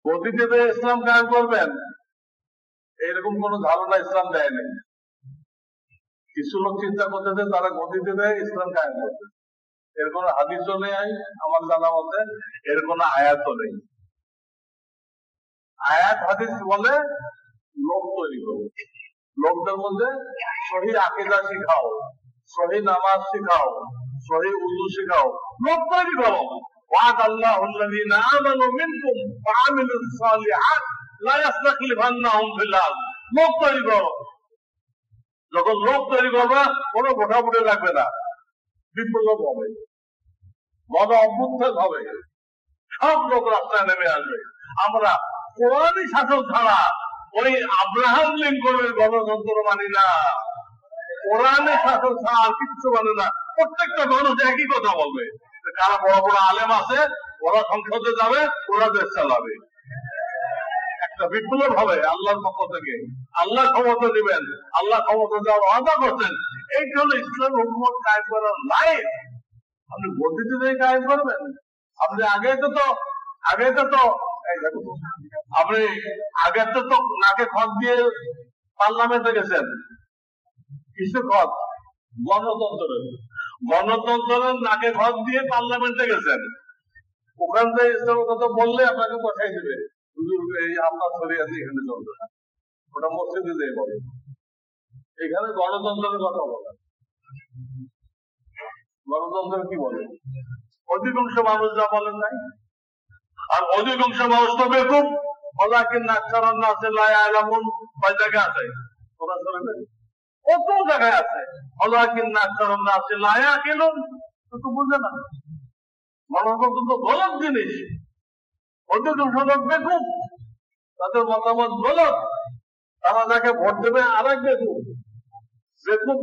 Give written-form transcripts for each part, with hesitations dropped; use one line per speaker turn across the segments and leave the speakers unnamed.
গতিতে ইসলাম কায়েম করবেন এরকম কোন ধারণা ইসলাম দেয়নি। কিছু লোক চিন্তা করতেছে তারা গতিতে ইসলাম কায়েম করবে, এর কোন হাদিসও নেই আমার জানা মতে, এর কোন আয়াতও নেই। আয়াত হাদিস বলে লোক তৈরি করো, লোকদের মধ্যে সহি আকীদা শিখাও, সহি নামাজ শিখাও, সহি উযু শিখাও, লোক তৈরি করো। ওয়াদ আল্লাহুল্লাযীনা আমানু মিনকুম ওয়া আমিলুস সালিহাত লা ইস্তাখলিফান্নাহুম ফিল আরদ। লোক তৈরি করো। যখন লোক তৈরি করবে কোনো ভোটাভুটি লাগবে না, বিপ্লব হবে, গণ অভ্যুত্থান হবে, সব লোক রাস্তায় নেমে আসবে। আমরা কোরআনই শাসন ছাড়া ওই আব্রাহাম লিঙ্কনের গণতন্ত্র মানি না, কোরআনের শাসন ছাড়া আর কিচ্ছু মানে না। প্রত্যেকটা মানুষ একই কথা বলবে, কারা বড় বড় আলেম আছে ওরা সংসদে যাবে, ওরা দেশ চালাবে। একটা বিপ্লব হবে আল্লাহর পক্ষ থেকে, আল্লাহ ক্ষমতা দিবেন, আল্লাহ ক্ষমতা দেওয়ার ওয়াদা করছেন। এই জন্য ইসলাম হুকুমত কায়েম করার লাইন আপনি গতিতে দিয়ে কায়েম করবেন। আপনি আগে তো আপনি আগে তো নাকে খত দিয়ে পার্লামেন্টে গেছেন, কিছু খত গণতন্ত্রের নাকে খত দিয়ে পার্লামেন্টে গেছেন। ওখান থেকে ইসলামের কথা বললে আপনাকে বসাই দেবে, আপনার শরীয়তে এখানে চলবে না, ওটা মসজিদে দিয়ে বলে। এখানে গণতন্ত্রের কথা বলে, গণতন্ত্র কি বলে? অধিকাংশ মানুষ যা বলেন নাই, আর অধিকাংশ মানুষ তো বেকুব। কয় জায়গায় আছে? কত জায়গায় আছে। বুঝে না গণতন্ত্র তো গলত জিনিস। অধিকাংশ লোক বেকুব, তাদের মতামত গলত, তারা যাকে ভোট দেবে আর এক বেকুব।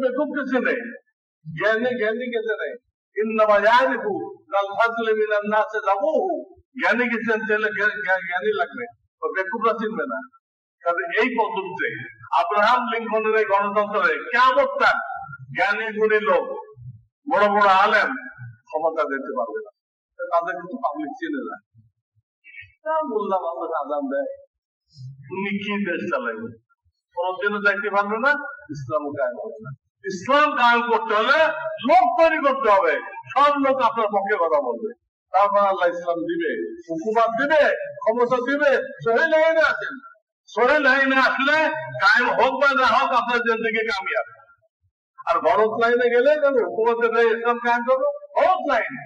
বেকুব কিছু নেই, জ্ঞানী কিছু নেই। জ্ঞানী গেছেন জ্ঞানী লাগবে, বেকুবরা চিনবে না। কারণ এই পদ্ধতিতে আব্রাহাম লিঙ্কনের এই গণতন্ত্রে কিয়ামত তাক জ্ঞানী গুণী লোক, বড় বড় আলেম ক্ষমতা দিতে পারবে না। তাদের কিন্তু পাবলিক চিনে না। বললাম আমাদের আজান দেয়, তুমি কি দেশ চালাইবে? কোনদিনও দেখতে পারবে না, ইসলাম কায়েম হবে না। ইসলাম কায়েম করতে হলে লোক তৈরি করতে হবে, সব লোক আপনার পক্ষে কথা বলবে, তারপর আল্লাহ ইসলাম দিবে, হুকুমত দিবে, ক্ষমতা দিবে। সহি লাইনে আছেন, সহি লাইনে আসলে কায়েম হোক বা না হোক আপনার জিন্দেগি কামিয়াব। আর গলত লাইনে গেলে হুকুমতের ইসলাম কায়েম করবো, গলত লাইনে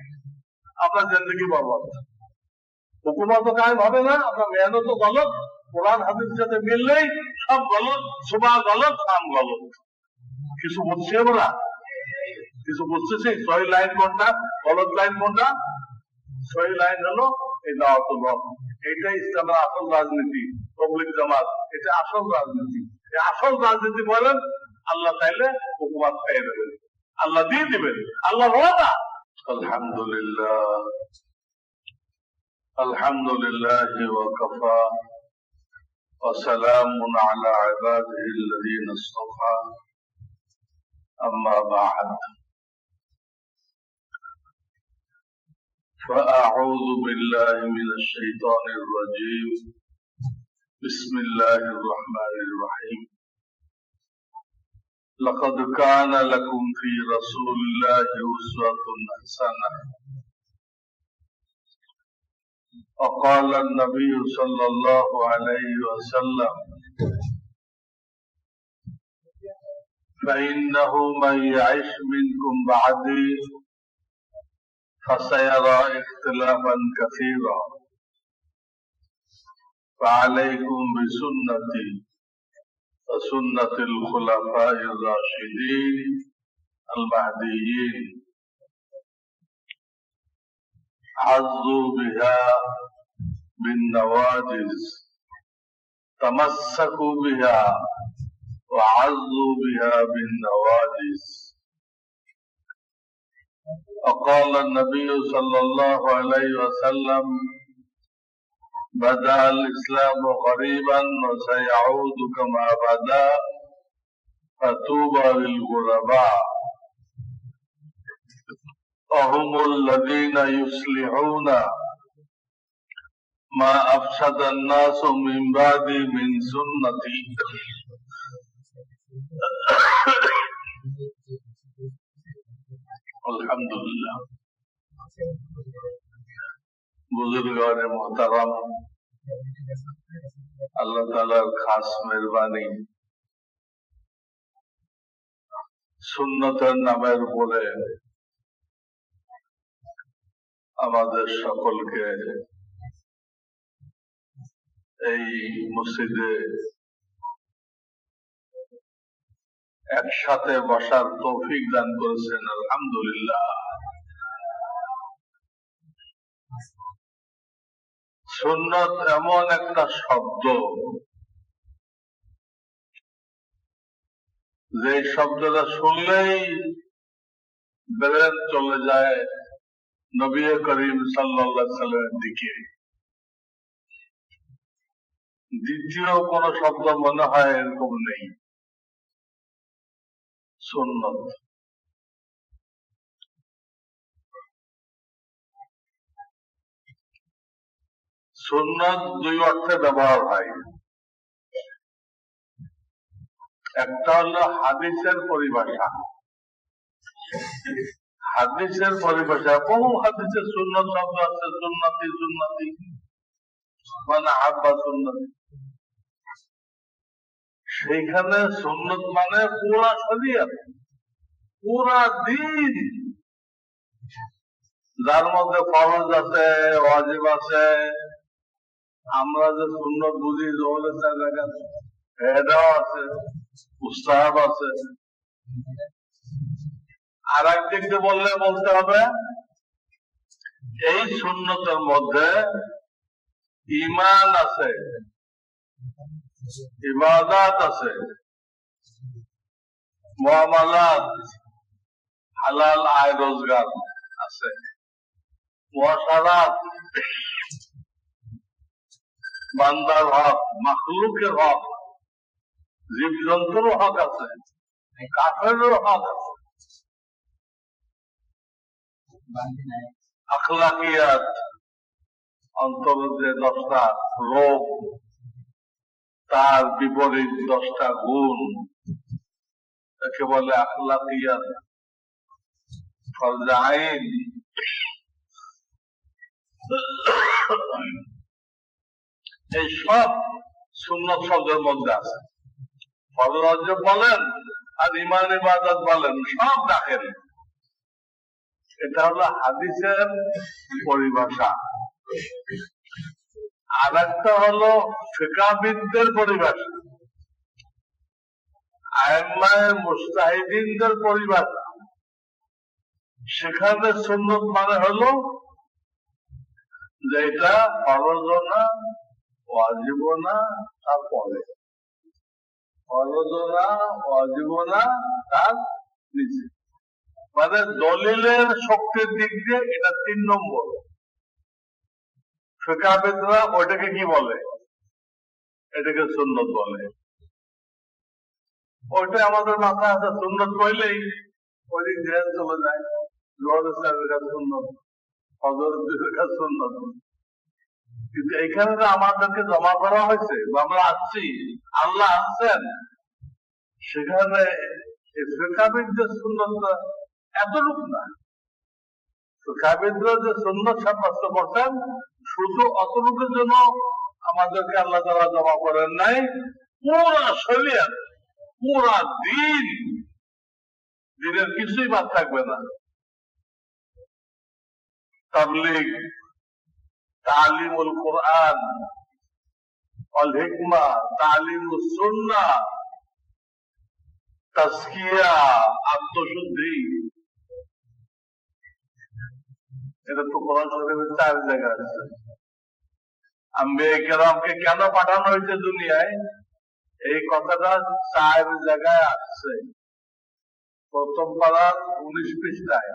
আপনার জিন্দেগি বরবাদ। হুকুমত কায়েম হবে না, আপনার মেহনত গলত, কোরআন হাদিসের সাথে মিললেই সব গলত, সুবাহ গলত, নাম গলত। কিছু বুঝছি আমরা, কিছু বুঝতেছি সহি লাইন কোনটা, গলত লাইন কোনটা? সহি লাইন হলো এই দাওয়াতুল হক, এইটা ইসলামের আসল রাজনীতি। তাবলীগ জামাত এটা আসল রাজনীতি। এই আসল রাজনীতি বলেন আল্লাহ চাইলে হুকুমত পেয়ে দেবেন, আল্লাহ দিয়ে দিবেন, আল্লাহ ওয়াদা। আলহামদুলিল্লাহ, আলহামদুলিল্লাহ ওয়া কাফা ওয়া সালামুন আলা ইবাদিহি আল্লাযীনা ইসতাফা। أما بعد فأعوذ بالله من الشيطان الرجيم. بسم الله الرحمن الرحيم. لقد كان لكم في رسول الله أسوة حسنة. وقال النبي صلى الله عليه وسلم: فإنه من يعش منكم بعدي فسيرى اختلافا كثيرا فعليكم بسنتي وسنة الخلفاء الراشدين المهديين عضوا بها بالنواجذ، تمسكوا بها وعضوا بها بالنواجذ. وقال النبي صلى الله عليه وسلم: بدأ الإسلام غريبا وسيعود كما بدأ فطوبى للغرباء. وهم الذين يصلحون মা আফসাদান নাসু মিন বাদি মিন সুন্নতি। আলহামদুলিল্লাহ। বুজুর্গান মুহতারাম, আল্লাহ তাআলার খাস মেহরবানি, সুন্নতের নামের উপরে আমাদের সকলকে এই মসজিদে একসাথে বসার তৌফিক দান করেছেন, আলহামদুলিল্লাহ। সুন্নত এমন একটা শব্দ, যে শব্দটা শুনলেই ব্রেন চলে যায় নবী করিম সাল্লাল্লাহু আলাইহি সাল্লামের দিকে। দ্বিতীয় কোন শব্দ মনে হয় এরকম নেই। সুন্নত সুন্নত দুই অর্থে ব্যবহার হয়। একটা হলো হাদিসের পরিভাষা। হাদিসের পরিভাষা, বহু হাদিসে সুন্নত শব্দ আছে, সুন্নতি সুন্নতি মানে আব্বা সুন্নতি। সেইখানে সুন্নত মানে পুরা শরীয়ত, পুরা দিন, যার মধ্যে ফরজ আছে, ওয়াজিব আছে। আমরা যে সুন্নত বুঝি এটাও আছে, মুস্তাহাব আছে। আর একদিক দিয়ে বলতে হবে এই সুন্নতের মধ্যে ঈমান আছে, ইবাদত আছে, মুআমালাত, হালাল আয় রোজগার আছে, মুআশারাত, বান্দার হক, মাখলুকের হক, জীবজন্তুর হক আছে, কাফেরের হক আছে, আখলাকিয়াত, অন্তরের যে 10টা রোগ, তার বিপরীত 10টা গুণ, একে বলে আখলাকিয়াত। ফরজে আইন, এই সব সুন্নত শব্দের মধ্যে আছে। ফরজ ওয়াজিব বলেন আর ঈমান ইবাদত বলেন, সব দেখেন। এটা হলো হাদিসের পরিভাষা। আর একটা হলো ফিকাহবিদদের পরিভাষা, আইম্মায়ে মুজতাহিদিনদের পরিভাষা। সেখানে সুন্নত মানে হলো যে এটা ফরজ না, ওয়াজিব না, তারপরে ফরজ না, ওয়াজিব না, তার নিচে, মানে দলিলের শক্তির দিক দিয়ে এটা 3 নম্বর। ফিকাহবিদরা ওইটাকে কি বলে? এটাকে সুন্নত বলে। ওইটা আমাদের মাথায় আছে, সুন্নত কইলেই ওই দিক ধ্যান চলে যায়, সুন্নত, ফজরের কাজ সুন্নত। কিন্তু এখানে যে আমাদেরকে জমা করা হয়েছে, আমরা আসছি, আল্লাহ আসছেন, সেখানে ফিকাহবিদদের সুন্নতটা এতটুকু না। ফিকাহবিদরা যে সুন্নত সাব্যস্ত করছেন, শুধু অতটুকুর জন্য আমাদেরকে আল্লাহ তাআলা জমা করেন নাই, পুরা শরীয়ত, পুরা দিন, দিনের কিছুই বাদ থাকবে না। তাবলীগ, তালিমুল কোরআন, আল হিকমা, তালিমুস সুন্নাহ, তাজকিয়া, আত্মশুদ্ধি, এটা তো কোরআন শরীফের 4 জায়গায় আছে। আম্বিয়া কেরামকে কেন পাঠানো হয়েছে দুনিয়ায়, এই কথাটা 4 জায়গায় আসছে। প্রথম পারার 19 পৃষ্ঠায়,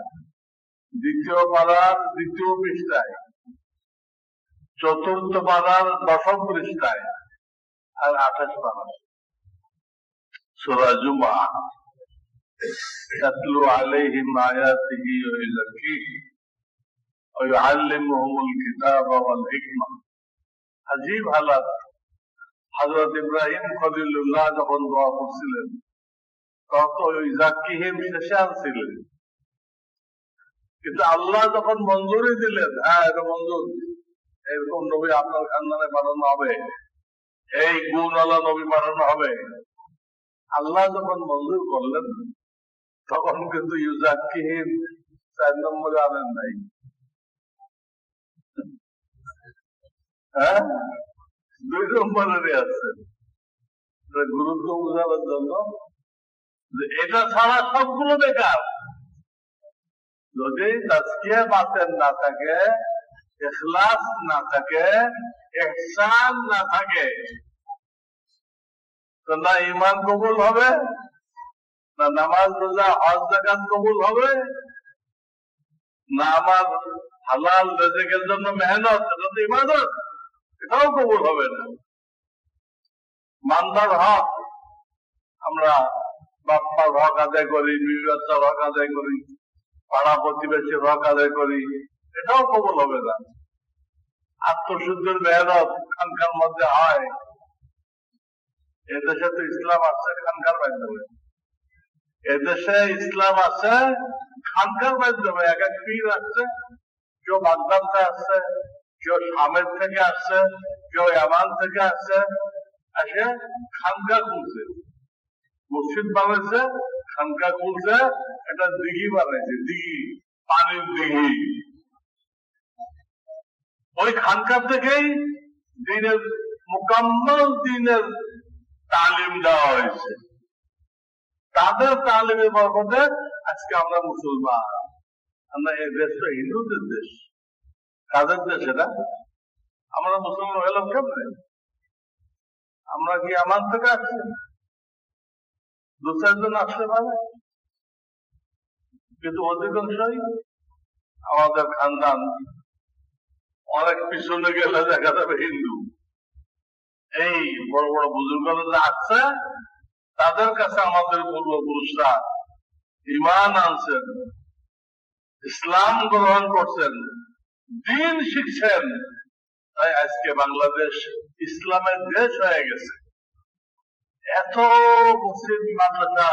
দ্বিতীয় পারার 2য় পৃষ্ঠায়, চতুর্থ পারার 10ম পৃষ্ঠায়, আর 28 পারা। সূরা জুমআ, ইয়াতলু আলাইহিম আয়াতিহি ওয়া ইউযাক্কিহিম ওয়া ইউআল্লিমুহুমুল কিতাবা ওয়াল হিকমা আজীব হালাত। হযরত ইব্রাহিম খলিলুল্লাহ যখন দোয়া করছিলেন তখন তো ওই জাক্কিহিম শেষে আনছিলেন, কিন্তু আল্লাহ যখন মঞ্জুরি দিলেন, হ্যাঁ এটা মঞ্জুর, এরকম নবী আপনার খানদানে পাঠানো হবে, এই গুণওয়ালা নবী পাঠানো হবে, আল্লাহ যখন মঞ্জুর করলেন তখন কিন্তু ইউজাক্কিহিম 4 নম্বরে আনেন নাই। হ্যাঁ, 2 নম্বরে আছেন। গুরুত্ব বোঝানোর জন্য যে এটা ছাড়া সবগুলো বেকার। যদি তাজকিয়া বাতেন না থাকে, ইখলাস না থাকে, ইহসান না থাকে, তো না ঈমান কবুল হবে, না নামাজ রোজা হজ যাকাত কবুল হবে, না আমার হালাল রিজিকের জন্য মেহনত, এটা তো ইবাদত, এটাও কবুল হবে না। মান্দার হক, আমরা বাপ্পার হক আদায় করি, বিবি বাচ্চার হক আদায় করি, পাড়া প্রতিবেশীর হক আদায় করি, এটাও কবুল হবে না। আত্মশুদ্ধির মেহনত খানকার মধ্যে হয়, এদেশে তো ইসলাম আছে খানকার মাধ্যমে, এদেশে ইসলাম আছে খানকার মাধ্যমে। এক এক পীর আসছে, কেউ বাগদাদ থেকে আসছে, কেউ শামের থেকে আসছে, কেউ ইয়ামান থেকে আসছে, এসে খানকা খুলছে, মসজিদ বানাইছে, খানকা খুলছে, একটা দিঘি বানাইছে, দিঘি, পানির দিঘি। ওই খানকার থেকেই দিনের মোকাম্মল দিনের তালিম দেওয়া হয়েছে। তাদের তালিমের বরকতে আজকে আমরা মুসলমান। আমরা এই দেশ তো হিন্দুদের দেশ, কাদের দেশ এটা? আমরা মুসলমান হলাম কেমনে? আমরা কি আমার থেকে আসছি? 2-4 জন আসতে পারে, কিন্তু অধিকাংশই আমাদের খানদান অনেক পিছনে গেলে দেখা যাবে হিন্দু। এই বড় বড় বুজুর্গরা যে আসছে, তাদের কাছে আমাদের পূর্বপুরুষরা ঈমান আনছেন, ইসলাম গ্রহণ করছেন, দ্বীন শিখছেন, তাই আজকে বাংলাদেশ ইসলামের দেশ হয়ে গেছে। এত মুসলিম মাদ্রাসা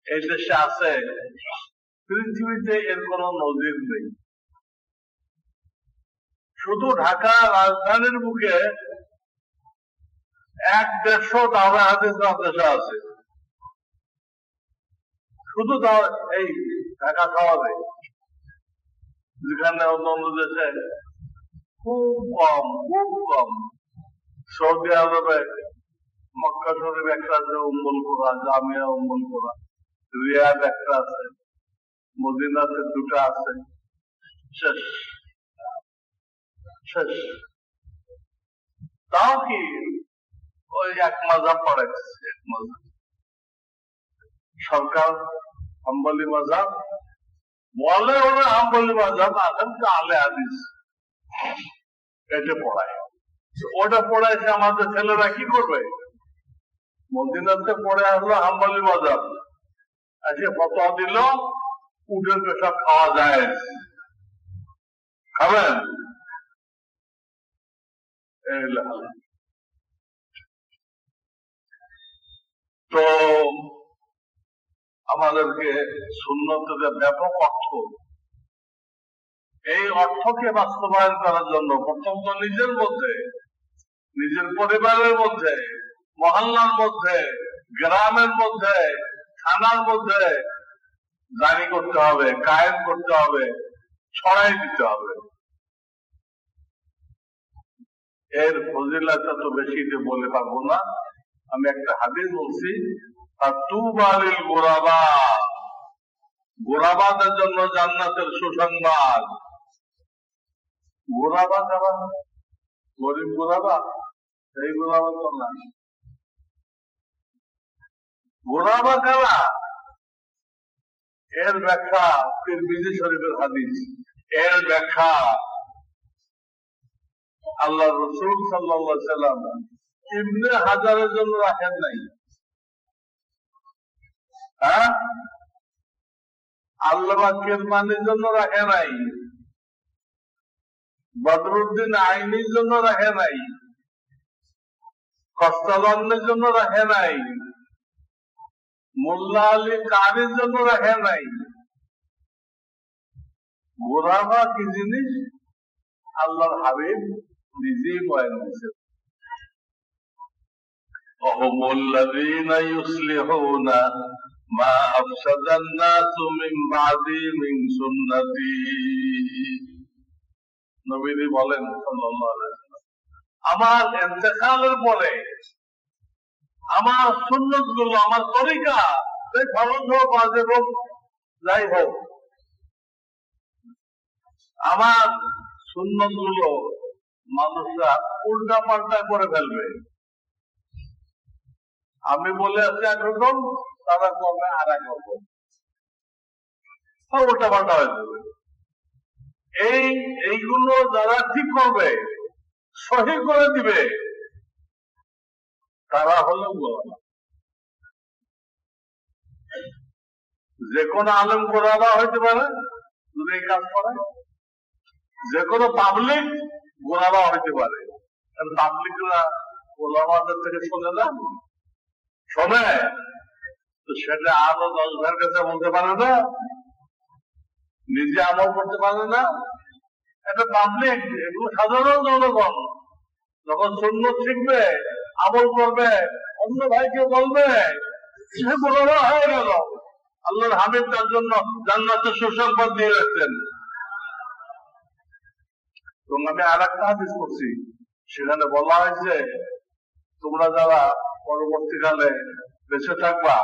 এই দেশে আছে, পৃথিবীতে এর কোন নজির নেই। শুধু ঢাকা রাজধানীর বুকে 1-150 দাওরা হাদিস মাদ্রাসা আছে, শুধু এই ঢাকা শহরে, যেখানে অন্যান্য দেশে খুব কম, খুব কম। সৌদি আরবে মক্কা শরীফ একটা আছে, উম্মুল কুরা, জামিয়া উম্মুল কুরা, রিয়াদ একটা আছে, মদিনাতে 2টা আছে, শেষ শেষ। তাও কি ওই এক মাযহাব পড়াইছে, এক মাযহাব সরকার হাম্বলি মাযহাব বলে, ওরা হাম্বলি মাযহাব, এখন তো আলে হাদিস এটা পড়ায়। ওটা পড়াইছে, আমাদের ছেলেরা কি করবে? মদিনাতে পড়ে আসলো হাম্বলি মাযহাব, এসে ফতোয়া দিল উটের পেশাব খাওয়া যায়, খাবেন? তো আমাদেরকে সুন্নতের ব্যাপক অর্থ, এই অর্থকে বাস্তবায়ন করার জন্য প্রথম তো নিজের মধ্যে, নিজের পরিবারের মধ্যে, মহল্লার মধ্যে, গ্রামের মধ্যে, থানার মধ্যে জারি করতে হবে, কায়েম করতে হবে, ছড়াই দিতে হবে। এর ফজিলতটা তো বেশি বলে পারবো না। আমি একটা হাদিস বলছি, তুবালিল গোরাবা, গোরাবাদের জন্য জান্নাতের সুসংবাদ। গোরাবা কারা? গরিব গোরাবা? এই গোরাবা তো না। গোরাবা কারা? এর ব্যাখ্যা তিরমিজি শরীফের হাদিস, এর ব্যাখ্যা আল্লাহ রাসূল সাল্লাল্লাহু আলাইহি সাল্লাম ইবনে হাজারের জন্য রাখেন নাই। হ্যাঁ, আল্লামা কিরমানির জন্য রাখে নাই, বদরুদ্দিন আইনির জন্য রাখে নাই, কষ্টালন্নের জন্য রাখে নাই, মোল্লা আলী কারির জন্য রাখে নাই। গোলামা কি জিনিস আল্লাহর হাবিব নিজেই বয়ান দিয়েছেন। وهم الذين يصلحون ما أفسد الناس من بعدي من سنتي। নবীজি বলেন সাল্লাল্লাহু আলাইহি ওয়াসাল্লাম, আমার ইন্তেকালের পরে আমার সুন্নত গুলো, আমার তরিকা, সেই ফরজ হোক ওয়াজিব হোক যাই হোক, আমার সুন্নত গুলো মানুষরা উল্টা পাল্টা করে ফেলবে। আমি বলে আছি একরকম, তারা করবে আর এক রকম, উল্টা পাল্টা হয়ে যাবে। এইগুলো যারা ঠিক করবে, সহি করে দিবে, তারা হলো গোলামা। যে কোনো আলেম গোলামা হইতে পারে যদি এই কাজ করে, যে কোনো পাবলিক গোলামা হইতে পারে। পাবলিকরা গোলামাদের থেকে শোনে না, শোনে তো সেটা আরো 10 ভাইয়ের কাছে বলতে পারে না, নিজে আমল করতে পারে না। এটা পাবলিক, এগুলো সাধারণ জনগণ যখন সুন্নত শিখবে, আমল করবে, অন্য ভাইকে বলবে, সে গোলামা হয়ে গেল। আল্লাহর হাবিব তার জন্য জান্নাতে সুসংবাদ দিয়ে রাখছেন। এবং আমি আর একটা হাদিস করছি, সেখানে বলা হয়েছে তোমরা যারা পরবর্তীকালে বেঁচে থাকবা,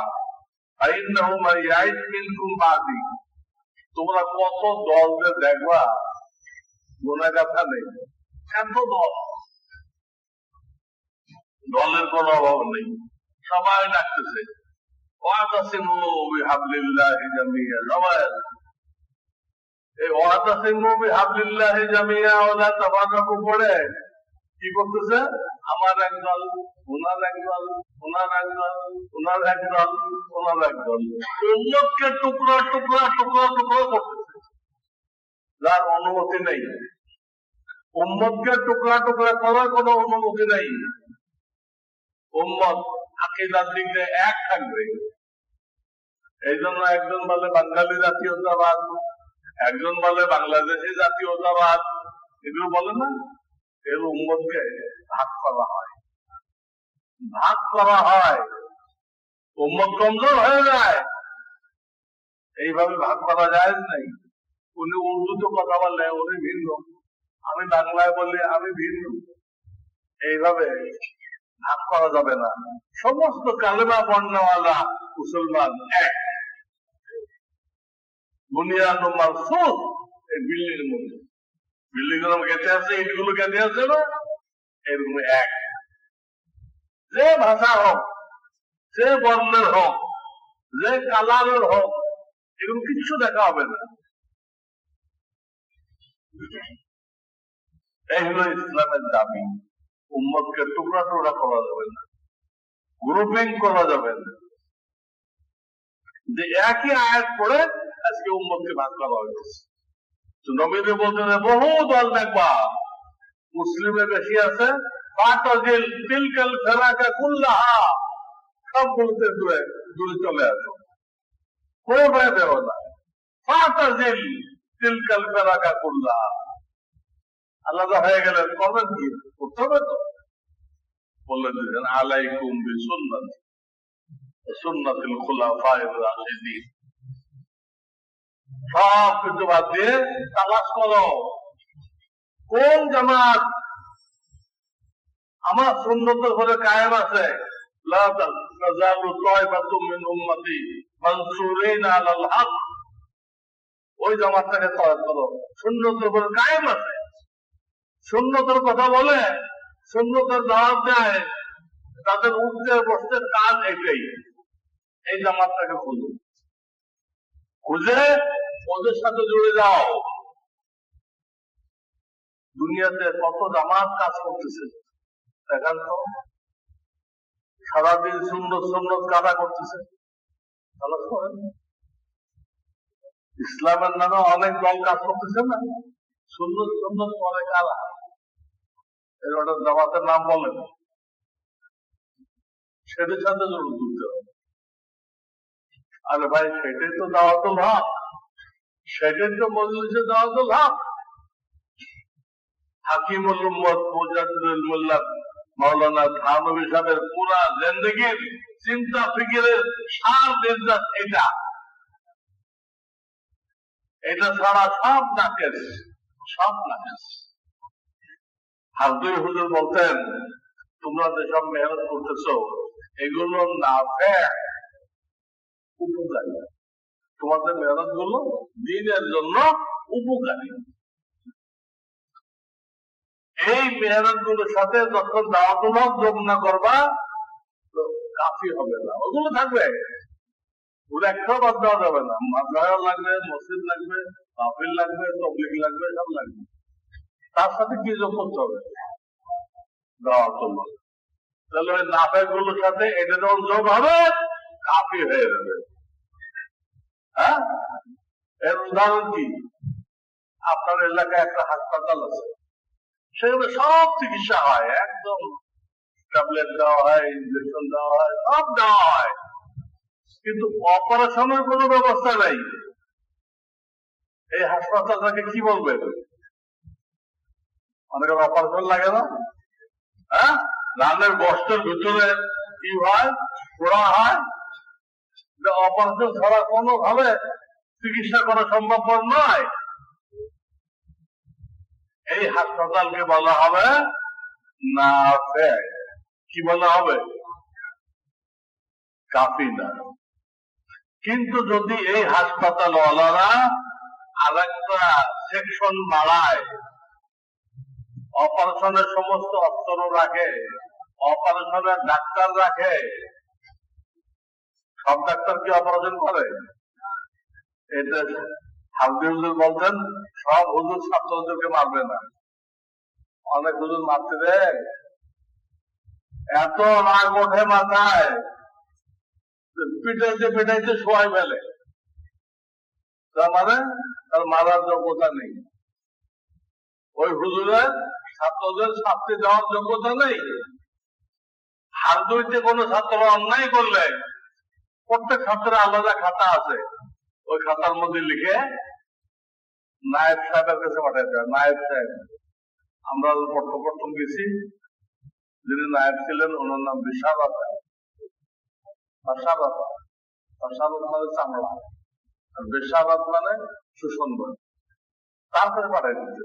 তোমরা কত দল যে দেখবা গোনার কথা নেই, এত দল, দলের কোন অভাব নেই, সবাই ডাকতেছে ওয়াতাসিমু বিহাবলিল্লাহি জামিয়া। সবাই এই ওয়াতাসিমু বিহাবলিল্লাহি জামিয়া ওয়ালা তাফাররাকু পড়ে কি করতেছে? আমার একদল, ওনার একদল, ওনার একদল, ওনার একদল, ওনার একদল, উম্মতকে টুকরা টুকরা টুকরা টুকরা করতেছে, যার অনুমতি নেই। উম্মতকে টুকরা টুকরা করার কোন অনুমতি নেই। উম্মত আকীদার দিক দিয়ে এক থাকবে। এই জন্য একজন বলে বাঙালি জাতীয়তাবাদ, একজন বলে বাংলাদেশি জাতীয়তাবাদ, এগুলো বলে না, এর উম্মতকে ভাগ করা হয়, ভাগ করা হয়, উম্মত কমজোর হয়ে যায়। এইভাবে ভাগ করা যায় নাই। উনি উর্দুতে কথা বললে উনি ভিন্ন, আমি বাংলায় বললে আমি ভিন্ন, এইভাবে ভাগ করা যাবে না। সমস্ত কালেমা বর্ণওয়ালা মুসলমান এক। বুনিয়াদ মারসুস এই বিল্ডিং এর মধ্যে, বিল্ডিং এর গেঁথে আছে, ইটগুলো গেঁথে আছে না, এরকম এক। যে ভাষা হোক, যে বর্ণের হোক, যে কালারের হোক, এগুলো কিচ্ছু দেখা হবে না। এই হলো ইসলামের দাবি। উম্মতকে টুকরা টুকরা করা যাবে না, গ্রুপিং করা যাবে না। যে একই আয়াত পড়ে আজকে উম্মতকে ভাগ করা হয়েছে। নবীজি বলতেন বহু দল দেখবা, মুসলিমে বেশি আছে, ফাতাজিল তিলকাল ফিরাকা কুল্লাহা, সবগুলোতে দূরে দূরে চলে আসো, কোনো ভয় দেও না। ফাতাজিল তিলকাল ফিরাকা কুল্লাহা, আলাদা হয়ে গেলেন করবেন কি? করতে হবে তো। বললেন আলাইকুম বিসুন্নতি ওয়া সুন্নাতিল খুলাফায়ে রাশিদিন। সব কিছু বাদ দিয়ে তালাশ করো কোন জামাত আমার সুন্নতের উপরে কায়েম আছে। লা তাযালু তায়ফাতুম মিন উম্মতি মানসুরিন আলাল হক, ওই জামাতটাকে তলব করো, সুন্নতের উপরে কায়েম আছে, সুন্নতের কথা বলে, সুন্নতের দাওয়াত দেয়, তাদের উঠতে বসতে কাজ এটাই। এই জামাতটাকে খুঁজো, খুঁজে ওদের সাথে জুড়ে যাও। দুনিয়াতে কত জামাত কাজ করতেছে দেখান তো, সারাদিন সুন্নত সুন্নত কাদা করতেছে। ইসলামের নামে অনেক দল কাজ করতেছে না, সুন্নত সুন্নত পরে কারা এর ওটা জামাতের নাম বলেন, সেটার সাথে জড়িত দিতে হবে। আরে ভাই সেটাই তো দাওয়াতুল হক, সেটাই তো মজলিসে দাওয়াতুল হক। হাকিমুল উম্মত মুজাদ্দিদুল মিল্লাত মাওলানা থানভী সাহেবের পুরা জিন্দেগীর চিন্তা ফিকিরের সার নির্যাস এটা, এটা ছাড়া সব নাকেশ, সব নাকেশ। হাজুর হুজুর বলতেন তোমরা যেসব মেহনত করতেছো এগুলো নাফে উপকারী, তোমাদের মেহনত গুলো দিনের জন্য উপকারী। এই মেহনত গুলোর সাথে যখন দাওয়াতুল হক যোগ না করবা কাফি হবে না, ওগুলো থাকবে, ওগুলো একটাও বাদ দেওয়া যাবে না। মাদ্রাসা লাগবে, মসজিদ লাগবে, মাহফিল লাগবে, তাবলীগ লাগবে, সব লাগবে। তার সাথে কি যোগ করতে হবে? দাওয়াতুল হক। তাহলে ওই নাফে গুলোর সাথে এটা যখন যোগ হবে কাফি হয়ে যাবে। হ্যাঁ, এর উদাহরণ কি? আপনার এলাকায় একটা হাসপাতাল আছে, সেখানে সব চিকিৎসা হয়, একদম ট্যাবলেট দেওয়া হয়, ইনজেকশন দেওয়া হয়, সব দেওয়া হয়, কিন্তু অপারেশনের কোনো ব্যবস্থা নাই। এই হাসপাতালটাকে কি বলবেন? অনেকের অপারেশন লাগে না? হ্যাঁ, রানের বস্ত্রের ভিতরে কি হয়, পোড়া হয়, অপারেশন ছাড়া কোনো ভাবে চিকিৎসা করা সম্ভবপর নয়। এই হাসপাতালকে বলা হবে নাফে। কি বলা হবে? কাফি না। কিন্তু যদি এই হাসপাতাল ওয়ালারা আর একটা সেকশন বাড়ায়, অপারেশনের সমস্ত অস্ত্র রাখে, অপারেশনের ডাক্তার রাখে, সব ডাক্তার কি অপারেশন করে? এটা হাজী হুজুর বলতেন সব হুজুর ছাত্রদেরকে মারবে না, অনেক হুজুর মারতে দেয়, এত রাগ ওঠে মাথায়, পিটাইতে পিটাইতে শোয়াই ফেলে, তার মানে তার মারার যোগ্যতা নেই। ওই হুজুরের ছাত্রদের শাস্তি দেওয়ার যোগ্যতা নেই। হারদুইতে কোন ছাত্র অন্যায় করলে প্রত্যেক ছাত্রের আলাদা খাতা আছে, ওই খাতার মধ্যে লিখে নায়েব সাহেবের কাছে পাঠাইতে হয়। নায়েব সাহেব, আমরা প্রথম গেছি, যিনি নায়েব ছিলেন ওনার নাম বিশারদ। বিশারদ মানে চামড়া, আর বিশারদ মানে সুসন্দর। তার কাছে পাঠাই দিতে,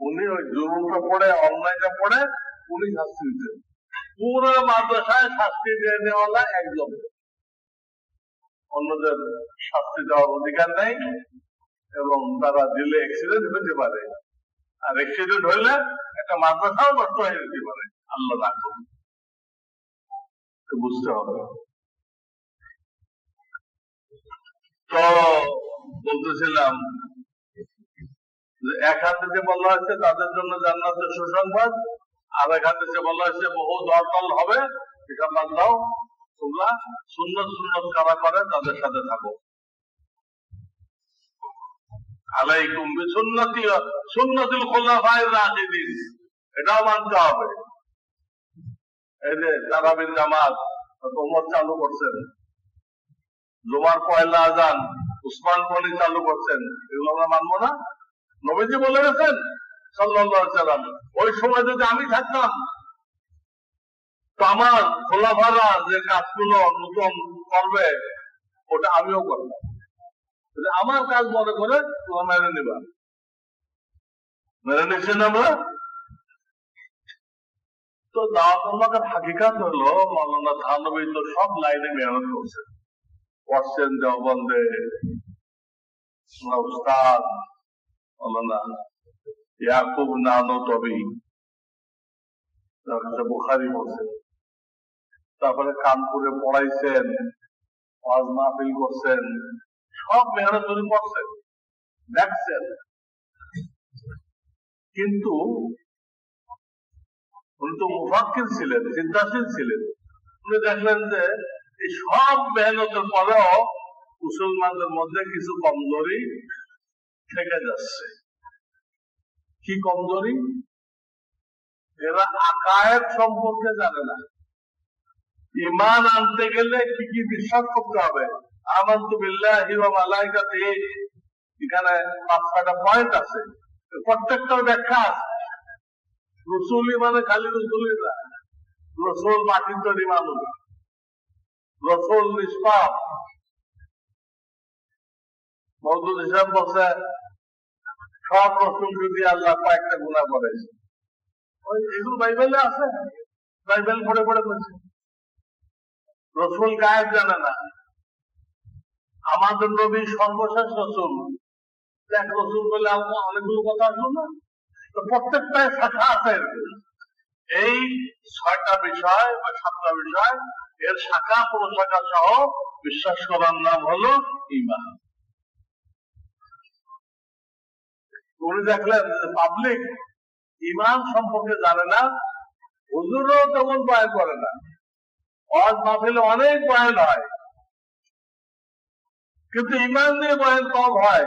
উনি ওই জুলুমটা পড়ে, অন্যায়টা পড়ে উনি শাস্তি দিতেন। পুরো মাদ্রাসায় শাস্তি দিয়ে নেওয়ালা একজন, অন্যদের শাস্তি দেওয়ার অধিকার নেই, এবং তারা দিলে অ্যাক্সিডেন্ট হতে পারে, আর অ্যাক্সিডেন্ট হইলে একটা মাদ্রাসাও নষ্ট হয়ে যেতে পারে। আল্লাহ রাখুন, বুঝতে হবে। তো বলতেছিলাম যে এক হাতে বলা হয়েছে তাদের জন্য জান্নাতের সুসংবাদ, আর এক হাতে বলা হয়েছে বহু দরদল হবে, এটা বাদ দাও, তোমরা সুন্নত সুন্নত কারা করে তাদের সাথে থাকো। আলাইকুম বিসুন্নতি সুন্নাতুল খুলাফায়ে রাশিদিন, এটাও মানতে হবে। এই যে তারাবির জামাত ওমর চালু করছেন, জুমার পয়লা আজান উসমান গনি চালু করছেন, এগুলো আমরা মানবো না? নবীজি বলে গেছেন সাল্লাল্লাহু আলাইহি ওয়াসাল্লাম, ওই সময় যদি আমি থাকতাম তো আমার খোলাফারা যে কাজগুলো নতুন করবে ওটা আমিও করবো, আমার কাজ মনে করে তোমরা মেনে নিবা। মেনে নিচ্ছেন আমরা? তো দাওয়াতুল হকের হাকিকাত হলো মাওলানা থানভী তো সব লাইনে মেহনত করছেন, পড়ছেন দেওবন্দে, উস্তাদ মাওলানা ইয়াকুব নানতবী, বুখারী পড়ছেন, তারপরে কানপুরে পড়াইছেন, ওয়াজ মাহফিল করছেন, সব মেহনত করে করছেন, দেখছেন। কিন্তু উনি তো মুফাক্কির ছিলেন, চিন্তাশীল ছিলেন। উনি দেখলেন যে এই সব মেহনতের পরেও মুসলমানদের মধ্যে কিছু কমজোরি থেকে যাচ্ছে, কি কমজোরি? এরা আকায়েদ সম্পর্কে জানে না। ঈমান আনতে গেলে কি কি বিশ্বাস করতে হবে? আমানতু বিল্লাহি ওয়া মালাইকাতিহি, এখানে 5-6টা পয়েন্ট আছে, প্রত্যেকটার ব্যাখ্যা আছে। রসুলি মানে খালি রসুলি না, রসুল মাটির তৈরি মানুষ, রসুল নিষ্পাপ। মওদুদ হিসাব বলছে সব রসুলকে দিয়ে আল্লাহ কয়েকটা গুনাহ করেছে। এগুলো বাইবেলে আছে, বাইবেল পড়ে পড়ে করছে। রসুল গায়েব জানে না। আমাদের নবী সর্বশেষ রসুল, এক রসুল বলে অনেকগুলো কথা আসলো না, তো প্রত্যেকটাই শাখা আছে। এই 6টা বিষয় বা 7টা বিষয়, এর শাখা প্রশাখা সহ বিশ্বাস করার নাম হলো ঈমান। উনি দেখলেন পাবলিক ঈমান সম্পর্কে জানে না, হুজুরও তেমন বয়ান করে না। ওয়াজ মাহফিলে অনেক বয়ান হয়, কিন্তু ঈমান নিয়ে বয়ান কম হয়।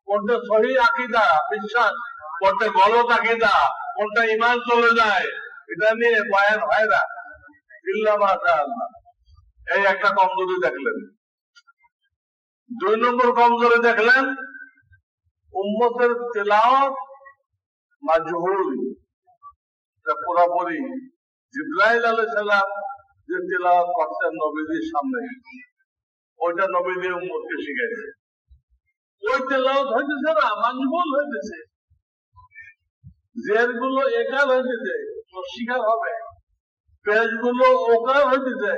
কোনটা সহি আকীদা বিশ্বাস, কোনটা গলত আকীদা, কোনটা ঈমান চলে যায়, এটা নিয়ে বয়ান হয় না। ইল্লা মাশাআল্লাহ। এই একটা কমজোরি দেখলেন। 2 নম্বর কমজোরি দেখলেন, উম্মতের তেলাওয়াত মাজহুল। পুরোপুরি জিবরাইল আলাইহিস সালাম যে তেলাওয়াত করতেন নবীজির সামনে, ওইটা নবী দিয়ে উম্মতকে শিখাইছে। ওই তেলাওয়াত হইতেছে না, মাজহুল হইতেছে। জেরগুলো একার হইতেছে, শিকার হবে। পেজগুলো ওকার হইতেছে।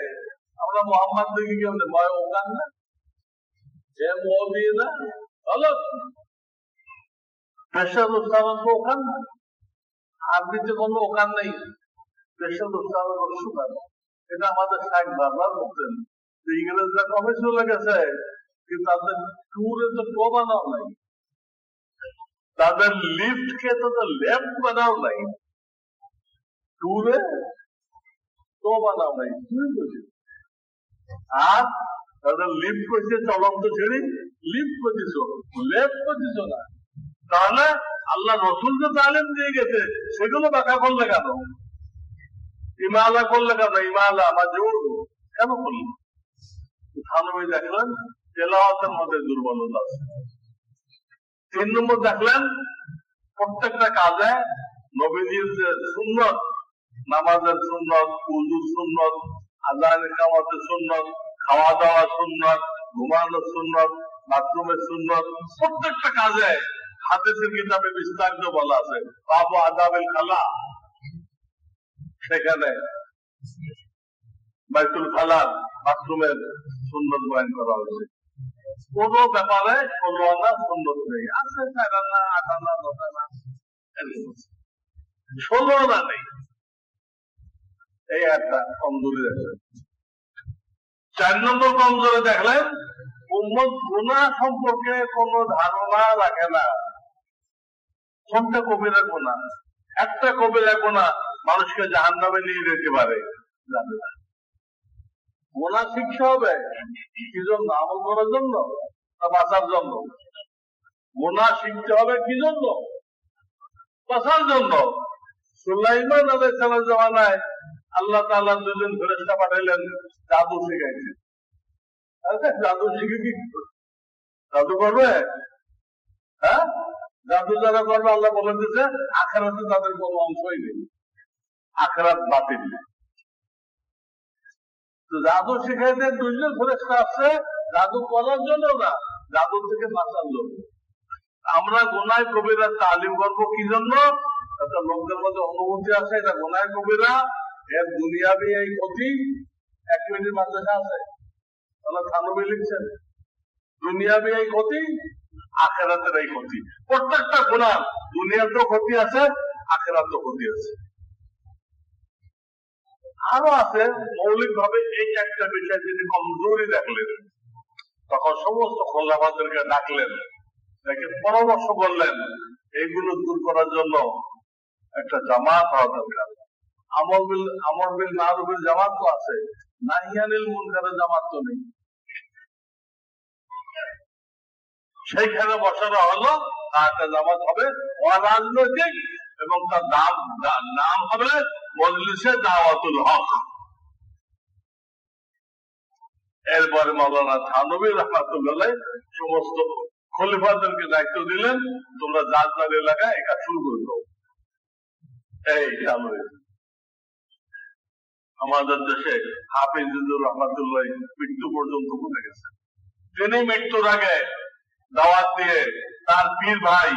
আমরা মোহাম্মদ দেখি কেমন ভয় ওকার না, যে মো দিয়ে না হলো পেশার উচ্চারণ তো ওখান না। আরবিতে কোনো ওখান নেই, পেশার উচ্চারণ সুখান। এটা আমাদের শাইখ বারবার বলতেন। ইংরেজরা কবে চলে গেছে, কিন্তু তাদের টুরে তো টো বানাও নাই, তাদের লিফট কে তো লেফট বানাও নাই, টুরে টো বানাও নাই। আর তাদের লিফট করছে চলন্ত ছেড়ে, লিফট করছিস, লেফট করছিস না। তাহলে আল্লাহ রসুল যে তালিম দিয়ে গেছে সেগুলো ব্যাখ্যা করলে কেন? ইমালা করলে কেন? ইমালা মাজহুল কেন করলেন? থানবী দেখলেন তেলাওয়াতের মধ্যে দুর্বলতা আছে। 3 নম্বর দেখলেন প্রত্যেকটা কাজে নবীজির যে সুন্নত, নামাজের সুন্নত, উযুর সুন্নত, আযান ইকামতের সুন্নত, খাওয়া দাওয়া সুন্নত, ঘুমানোর সুন্নত, বাথরুমের সুন্নত, প্রত্যেকটা কাজে হাদিসের কিতাবে বিস্তারিত বলা আছে। বাবু আদাবিল খালা, সেখানে বাইতুল খালার বাথরুমের সুন্নত বয়ান করা হয়েছে। কোন ব্যাপারে কোন আনা সুন্নত নেই, আছে 4 আনা 8 আনা 10 আনা, 16 আনা নেই। এই একটা কমজোরি দেখলেন। 4 নম্বর কমজোরি দেখলেন উম্মত গুনাহ সম্পর্কে কোন ধারণা রাখে না। কোনটা কবিরা গুনাহ? একটা কবিরা গুনাহ মানুষকে জাহান্নামে নিয়ে যেতে পারে, জানে না। গুনাহ শিক্ষা হবে কি জন্য? আমল করার জন্য না বাঁচার জন্য? গুনাহ শিখতে হবে কি জন্য? বাঁচার জন্য। সুলাইমান আলাইহিস সালামের জামানায় আল্লাহ তাআলা 2 জন ফেরেশতা পাঠাইলেন, জাদু শিখাইছে। জাদু শিখে কি জাদু করবে? হ্যাঁ, জাদু যারা করবে আল্লাহ বলে দিচ্ছে আখিরাতে তাদের কোনো অংশই নেই, আখিরাত বাতিল। তো জাদু শিখাইতে 2 জন ফেরেশতা আসছে, জাদু করার জন্য না, জাদু থেকে বাঁচার জন্য। আমরা গুনাহ কবিরা তালিম করবো কি জন্য? একটা লোকদের মধ্যে অনুভূতি আছে এটা গুনাহ কবিরা, এর দুনিয়াবি এই ক্ষতি। 1 মিনিট মাদ্রাসা আছে, তাহলে থানবী লিখছেন দুনিয়াবি এই ক্ষতি, আখিরাতের এই ক্ষতি। প্রত্যেকটা গুনাহ দুনিয়াতেও ক্ষতি আছে, আখিরাতেও ক্ষতি আছে। আরো আছে মৌলিক ভাবে এই একটা বিষয় যদি কমজোরি দেখলেন, তখন সমস্ত খোলাফাদেরকে ডাকলেন, দেখে পরামর্শ করলেন এইগুলো দূর করার জন্য একটা জামাত হওয়া দরকার। আমর বিল মারুফের জামাত তো আছে, নাহি আনিল মুনকারের জামাত তো নেই। সেইখানে বসানো হলো একটা জামাত হবে অরাজনৈতিক এবং তার নাম হবে মজলিসে দাওয়াতুল হক। এরপরে মাওলানা থানভী রহমাতুল্লাহ সমস্ত খলিফাদেরকে দায়িত্ব দিলেন, তোমরা যার যার এলাকায় এটা শুরু করে দাও। এই চালু হয়েছে। আমাদের দেশে হাফিজুর রহমাতুল্লাহ মৃত্যু পর্যন্ত বলে গেছে। তিনি মৃত্যুর আগে দাওয়াত দিয়ে তার পীর ভাই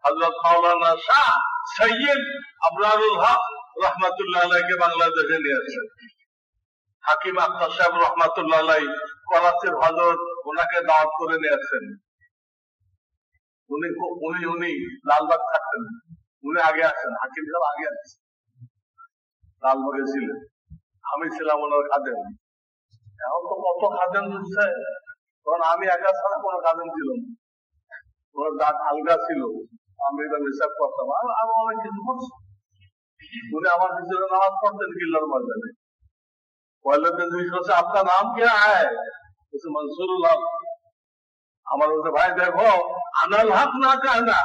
হযরত মাওলানা শাহ সৈয়দ আবরারুল হক রহমাতুল্লাহ আলাইহিকে বাংলাদেশে নিয়ে আসেন। হাকিম আখতার সাহেব রহমাতুল্লাহ আলাইহি করাচির হযরত ওনাকে দাওয়াত করে নিয়ে আসেন। উনি লালবাগ থাকতেন, উনি আগে আসেন, হাকিম সাহেব আগে আসেন, লালবাগে ছিলেন। আমি ছিলাম ওনার খাদেম। এখন তো কত খাদেম দিচ্ছে, তখন আমি একা ছাড়া কোনো খাদেম ছিল না। ওনার দাঁত আলগা ছিল, আমি এটা হিসাব করতাম, আরো অনেক কিছু করছি। উনি আমার পিছনে নামাজ পড়তেন কিল্লার ময়দানে। पहले दिन दूसरों से आपका नाम क्या है? उसे मंसूरुल हक। हमारे उसे भाई देखो, अनल हक ना कहना,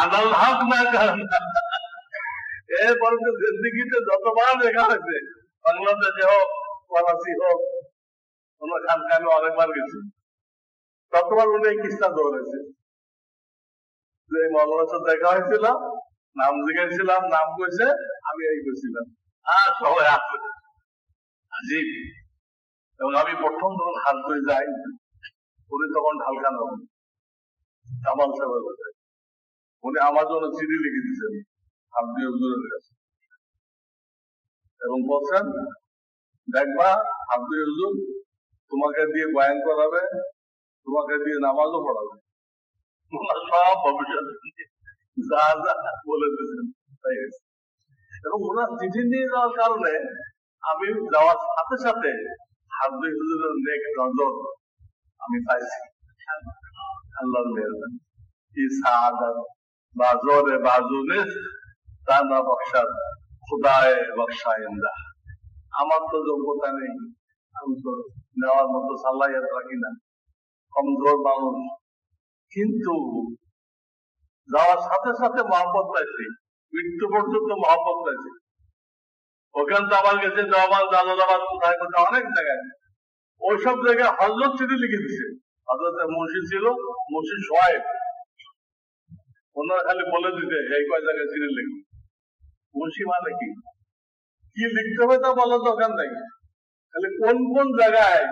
अनल हक ना कहना। जिंदगी से যতবার দেখা হয়েছে, বাংলাদেশে হোক করাচি হোক, কোনো খানকানে অনেকবার গেছে, ততবার উনি এই কিস্তা ধরেছে যে মৌলানার সাথে দেখা হয়েছিল, নাম জিজ্ঞাসিলাম, নাম কইছে, আমি এই কইছিলাম, আর সবাই আসবে আজিব। এবং আমি প্রথম যখন হাত ধরে যাই, উনি তখন ঢালখান হবেন কামাল সাহেবের বাসায়। উনি আমার জন্য চিঠি লিখে দিয়েছেন হাফিজ হুজুরের কাছে এবং বলছেন, দেখবা হাফিজ হুজুর তোমাকে দিয়ে বয়ান করাবে, তোমাকে দিয়ে নামাজও পড়াবে, সব ভবিষ্যৎ যা যা বলে দিয়েছেন তাই। এবং ওনার চিঠি নিয়ে যাওয়ার কারণে আমি যাওয়ার সাথে সাথে হাফিজ হুজুরের নেক নজর আমি পাইছি। আল্লাহর মেহেরবানি। এই সাআদাত বাজরে বাজুনিস তানা বখশাদ খুদায়ে বখশাইন্দা। আমার তো যোগ্যতা নেই, আমি তো নেওয়ার মতো সালাহিয়ত রাখি না, কমজোর মানুষ, কিন্তু যাওয়ার সাথে সাথে মহব্বত পাইছি, মৃত্যু পর্যন্ত মহব্বত পাইছি। ওখান তো আমার গেছে দেওয়ান, জালালাবাদ, কোথায় কোথায় অনেক জায়গায়, ওইসব জায়গায় হযরত চিঠি লিখে দিছে। হযরত মুন্সি ছিল, মুন্সি সোহাইব, ওনারা খালি বলে দিতে এই কয় জায়গায় চিঠি লিখবে। মুন্সি মানে কি লিখতে হবে তা বলার দরকার নাই, খালি কোন কোন জায়গায়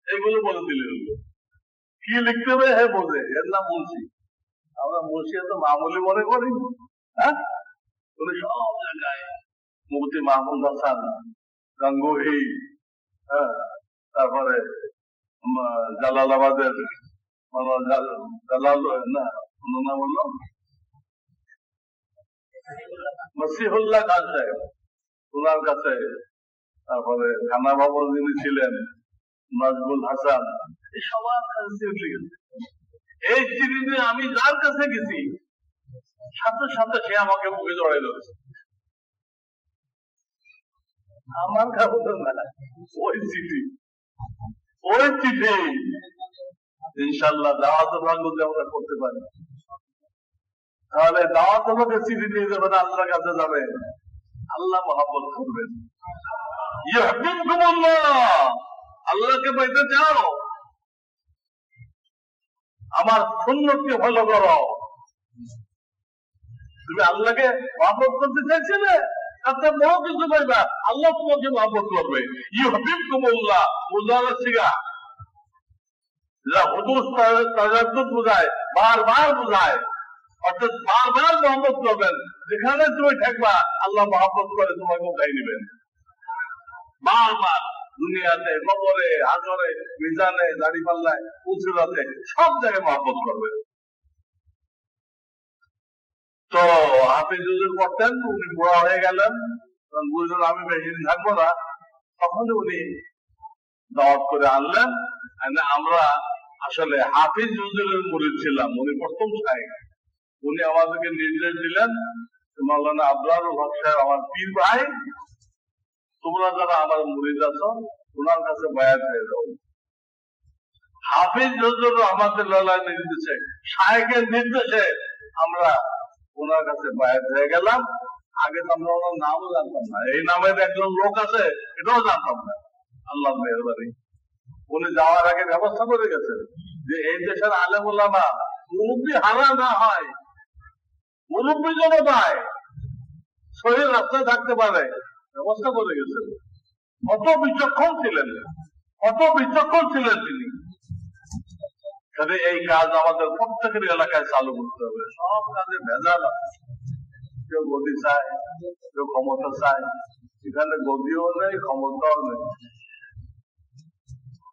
এগুলো বলে দিলে হলো। কি লিখতে হবে হ্যাঁ বোঝে, এর নাম মুন্সি। আমরা মুন্সি এত মামুলি মনে করি, হ্যাঁ? উনি সব জায়গায়, মুফতি মাহমুদ হাসান গাঙ্গুহি, হ্যাঁ, তারপরে জালালাবাদের জালাল না বললো মসিহুল্লাহ খান সাহেব, ওনার কাছে, তারপরে থানা বাবর যিনি ছিলেন নাজমুল হাসান, এই সবার কাছে চিঠি লিখেছে। এই চিঠি নিয়ে আমি যার কাছে গেছি সাথে সাথে সে আমাকে মুখে জড়াই ধরেছে। আমার কাছে না, ওই চিঠি ইনশাল্লাহ দাওয়াতের ভাগ্য আমরা করতে পারি, তাহলে দাওয়াত আমাকে চিঠি নিয়ে যাবেন, আল্লাহর কাছে যাবেন, আল্লাহ মহব্বত করবেন। আল্লাহকে পাইতে চাও, আমার সুন্নতকে ফলো করো। তুমি আল্লাহকে মহব্বত করতে চাইছিলে, তাতে বড় কিছু পাইবা, আল্লাহ তোমাকে মহব্বত করবে। ইউহিব্বুকুমুল্লাহ মুজারা সিগা, যা হুদুস তাজাদ্দুদ বোঝায়, বারবার বোঝায়, অর্থাৎ বারবার মহব্বত করবেন। যেখানে তুমি থাকবা আল্লাহ মহব্বত করে তোমাকে উঠাই নেবেন। বারবার দুনিয়াতে, কবরে, হাজরে, মিজানে, দাড়িপাল্লায়, উঁচুরাতে, সব জায়গায় মহব্বত করবেন। তো হাফিজ হুজুর করতেন, উনি বুড়া হয়ে গেলেন, বুঝলেন আমি বেশি দিন থাকবো না, তখন উনি দাওয়াত করে আনলেন। আমরা আসলে হাফিজ হুজুরের মুরিদ ছিলাম, উনি প্রথম শাইখ। উনি আমাদেরকে নির্দেশ দিলেন, মাওলানা আবরারুল হক সাহেব আমার পীর ভাই, তোমরা যারা আমার মুরিদ আছো ওনার কাছে বায়াত হয়ে যাও। হাফিজ হুজুর রহমাতুল্লাহ নির্দেশে, শায়েখের নির্দেশে আমরা ওনার কাছে বায়াত হয়ে গেলাম। আগে তো আমরা ওনার নামও জানতাম না, এই নামের একজন লোক আছে এটাও জানতাম না। আল্লাহ মেহরবানি, উনি যাওয়ার আগে ব্যবস্থা করে গেছেন যে এই দেশের আলেম ওলামা মুরব্বী হারা না হয়, মুরব্বী যেন পায়, শরীর রাস্তায় থাকতে পারে, ব্যবস্থা করে গেছেন। কত বিচক্ষণ ছিলেন, কত বিচক্ষণ ছিলেন তিনি। এই কাজ আমাদের প্রত্যেকের এলাকায় চালু করতে হবে। সব কাজে ভেজাল আছে, কেউ গদি চায়, কেউ ক্ষমতা চায়। এখানে গদিও নেই, ক্ষমতাও নেই।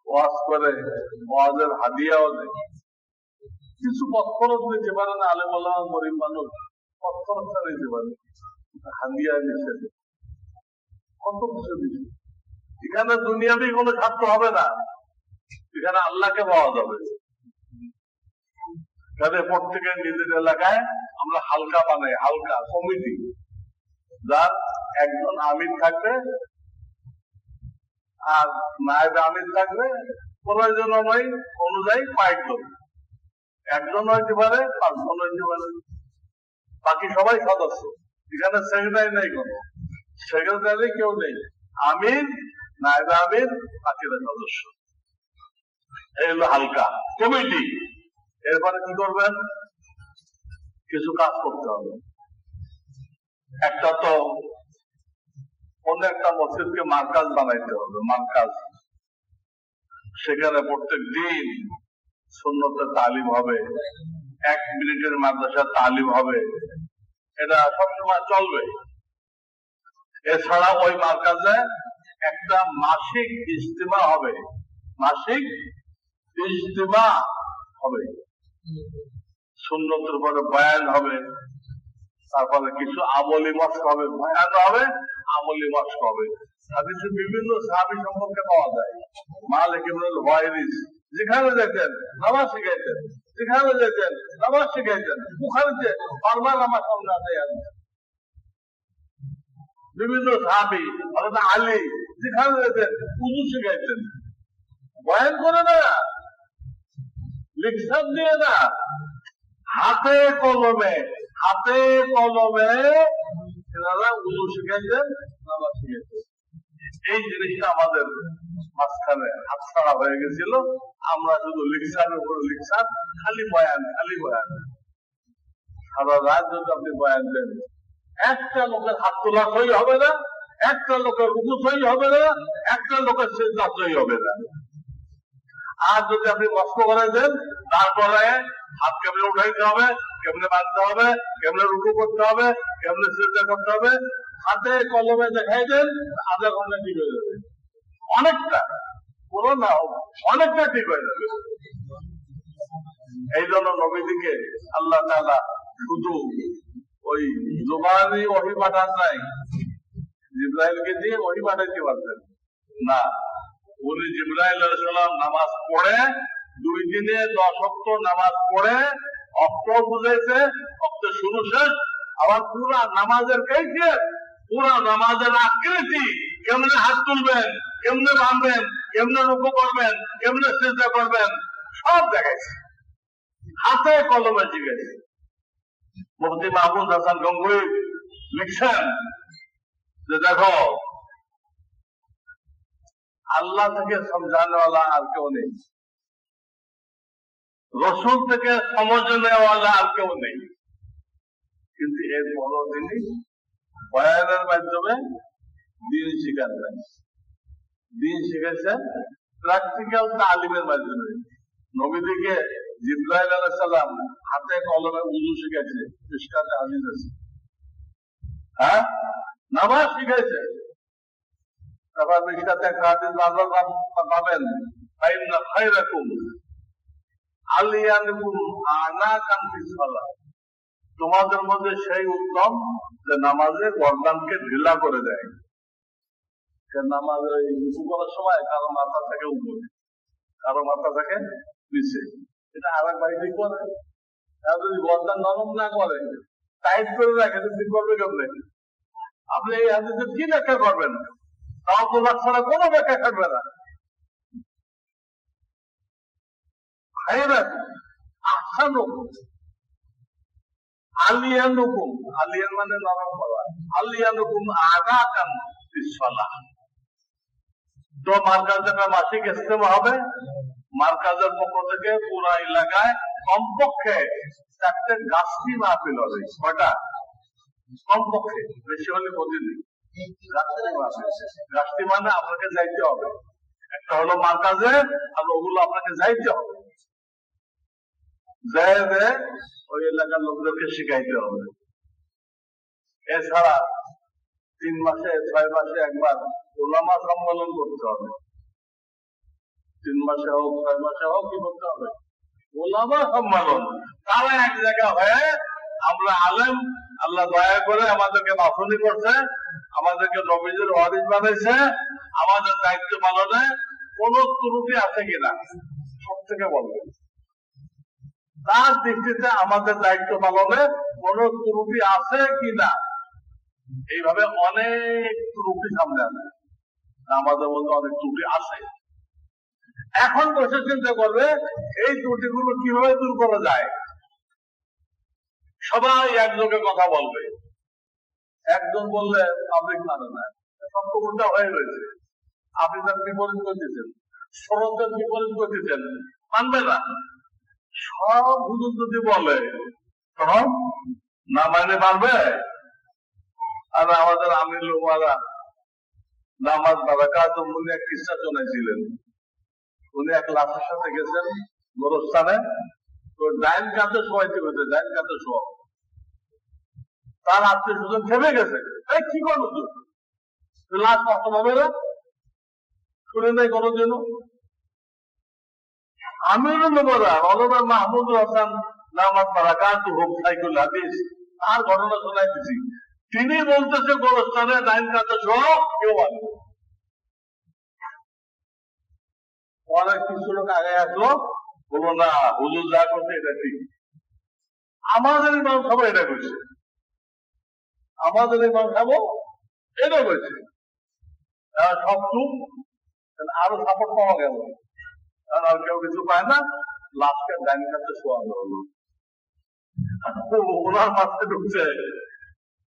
ওয়াজ করে, ওয়াজের হাদিয়াও নেই। কিছু পথখরচ নিতে পারে না, আলেম ওলামা গরিব মানুষ পথখরচটা নিতে পারে, হাদিয়া নিষেধ, কত কিছু দিচ্ছে। এখানে দুনিয়াবি কোনো স্বার্থ হবে না, এখানে আল্লাহকে পাওয়া যাবে। তাদের প্রত্যেকের নিজের এলাকায় আমরা হালকা বানাই, হালকা কমিটি, যার একজন আমির থাকবে আর নায়েব আমির থাকবে, প্রয়োজন অনুযায়ী কয়েকজন, একজন হইতে পারে, 5 জন হইতে পারে, বাকি সবাই সদস্য। এখানে সেক্রেটারি নেই, কোন সেক্রেটারি কেউ নেই, আমির, নায়েব আমির, বাকিরা সদস্য। এই হলো হালকা কমিটি। এরপরে কি করবেন? কিছু কাজ করতে হবে। একটা তো অন্য একটা মসজিদকে মার্কাজ বানাইতে হবে, মার্কাজ। সেখানে প্রত্যেক দিন সুন্নতের তালিম হবে, 1 মিনিটের মাদ্রাসার তালিম হবে, এটা সবসময় চলবে। এছাড়া ওই মার্কাজে একটা মাসিক ইজতিমা হবে, মাসিক ইজতিমা হবে, সুন্নতের পরে বয়ান হবে, তারপরে কিছু আমলি মশক হবে, বয়ান হবে, আমলি মশক হবে। হাদিসে বিভিন্ন সাহাবী সম্পর্কে পাওয়া যায়। মালিক ইবনে হুয়াইরিস যেখানে যেতেন নামাজ শিখাইতেন, যেখানে যেতেন নামাজ শিখাইতেন। বুখারীতে বারবার আমার সামনে আছে। বিভিন্ন সাহাবী, হযরত আলী যেখানে যেতেন উযু শিখাইতেন। বয়ান করে না, লেকচার দিয়ে না, হাতে কলমে, হাতে কলমে এনারা উযু শিখাইতেন, নামাজ শিখাইতেন। এই জিনিসটা আমাদের মাঝখানে হাতছাড়া হয়ে গেছিল। আমরা শুধু লেকচারের উপর লেকচার, খালি বয়ান, খালি বয়ান। সারা রাত যদি আপনি বয়ান দেন, একটা লোকের হাত তোলা সই হবে না, একটা লোকের রুকু সই হবে না, একটা লোকের সিজদা সই হবে না। আর যদি আপনি মস্ত করে দেন, তারপরে হাত কেমনে উঠাইতে হবে, কেমনে বাঁধতে হবে, কেমনে রুকু করতে হবে, কেমনে সিজদা করতে হবে, হাতে কলমে দেখাই দেন, আধা ঘন্টা ঠিক হয়ে যাবে। অনেকটা, পুরো না, অনেকটা ঠিক হয়ে যাবে। এই জন্য নবীদিকে আল্লাহ তাআলা শুধু ওই জুবানি ওহী পাঠান নাই, জিবরাইলকে দিয়ে ওহী পাঠাইতে পারতেন না। উনি জিবরাইল আলাইহিস সালাম নামাজ পড়ে 2 দিনে 10 ওয়াক্ত নামাজ পড়ে অক্ত বুঝাইছে, অক্ত শুরু শেষ, আবার পুরা নামাজের কাইফিয়ত, পুরা নামাজের আকৃতি, কেমনে হাত তুলবেন, কেমনে বাঁধবেন, কেমনে রুকু করবেন, কেমনে সিজদা করবেন, সব দেখাইছে, হাতে কলমে শিখাইছে। মুফতি মাহমুদ হাসান গঙ্গুই লিখছেন যে দেখো, আল্লাহ থেকে সমঝানেওয়ালা আর কেউ নেই, রসুল থেকে সমঝ নেওয়ালা আর কেউ নেই, কিন্তু এর বড় তিনি বয়ানের মাধ্যমে দিন শিখাচ্ছেন। দিন শিখেছেন প্র্যাকটিক্যাল তালিমের মাধ্যমে। নবীদিকে জিবরাইল আলাইহিস সালাম হাতে কলমে উযু শিখাইছে, মিশকাতে হাদিস আছে। হ্যাঁ, নামাজ শিখাইছে। তারপর মিশকাতে একটা হাদিস বারবার পাবেন, ফাইন্না খায়রাকুম আলিয়ানুকুম আনাকান ফিস সালাহ, তোমাদের মধ্যে সেই উত্তম যে নামাজে গর্দানকে ঢিলা করে দেয়। নামাজের উঁচু করার সময় কারো মাথা থেকে উপরে, কারো মাথা থেকে নিচে, এটা আর এক ভাই ঠিক করে। যদি গর্দান নরম না করে, টাইট করে রাখে, ঠিক করবে কেমনে? আপনি এই হাদিসে কি ব্যাখ্যা করবেন? তাও তো ছাড়া কোনো ব্যাখ্যা থাকবে না। খায়রান আহসানুকুম আলিয়ানুকুম, আলিয়ান মানে নরম করা, আলিয়ানুকুম আগাকান ফিসসালাহ। তো মার্কাজের একটা মাসিক ইজতেমা হবে, মার্কাজের পক্ষ থেকে পুরা এলাকায় কমপক্ষে 4টে গাছটি মাহফিল হবে। কয়টা? কমপক্ষে, বেশি হলে প্রতিদিন গাছটি মানে আপনাকে যাইতে হবে। একটা হলো মার্কাজে, আর ওগুলো আপনাকে যাইতে হবে, যে ওই এলাকার লোকদেরকে শিখাইতে হবে। এছাড়া 3 মাসে 6 মাসে একবার ওলামা সম্মেলন করতে হবে। 3 মাসে হোক 6 মাসে হোক, কি করতে হবে? ওলামা সম্মেলন। তারা এক জায়গা হয়ে, আমরা আলেম, আল্লাহ দয়া করে আমাদেরকে বাছনি করছে, আমাদেরকে নবীদের ওয়ারিস বানাইছে, আমাদের দায়িত্ব পালনে কোন ত্রুটি আছে কিনা সব থেকে বলবে। তার দৃষ্টিতে আমাদের দায়িত্ব পালনে কোন ত্রুটি আছে কিনা, এইভাবে অনেক ত্রুটি সামনে আসে, আমাদের মধ্যে অনেক ত্রুটি আছে। এখন বসে চিন্তা করবে এই ত্রুটিগুলো কিভাবে দূর করা যায়। সবাই একযোগে কথা বলবে। একজন বললে পাবলিক মানে না, সম্পর্কটা হয়ে রয়েছে। আপনি তার বিপরীত করতেছেন, সরঞ্জাম বিপরীত করতেছেন, মানবে না। সব হুজুর যদি বলে তখন না মানে পারবে। আর আমাদের আমির লোমারা নামাজ বারাকাত উনি এক কিস্সা শোনাইছিলেন। উনি এক লাশের সাথে গেছেন গোরস্থানে, তো ডাইন কাতে শোয়াইতে গেছে, ডাইন কাতে শোয়া। তার আত্মীয় স্বজন থেমে গেছে, এই কি করবো তুই, লাশ নষ্ট হবে না, শুনে নাই কোনো জন্য। আমিরুল লোমারা মওলানা মাহমুদুল হাসান নামাজ বারাকাত হোক সাইকুল হাদিস, তার ঘটনা শোনাইতেছি। তিনি বলতেছে গোরস্থানে ডাইন কাতে শোয়া, কেউ বলে অনেক কিছু লোক আগে আসলো, বলবো না হুজুর যা করছে এটা ঠিক। আমাদের ইমাম সাহেব এটা করছে, আমাদের ইমাম সাহেব এটা করছে, সব চুপ। আরো সাপোর্ট পাওয়া গেল, আর কেউ কিছু পায় না। লাস্টে ডাইন কাছে শোয়ানো হলো। ওনার মাথায় ঢুকছে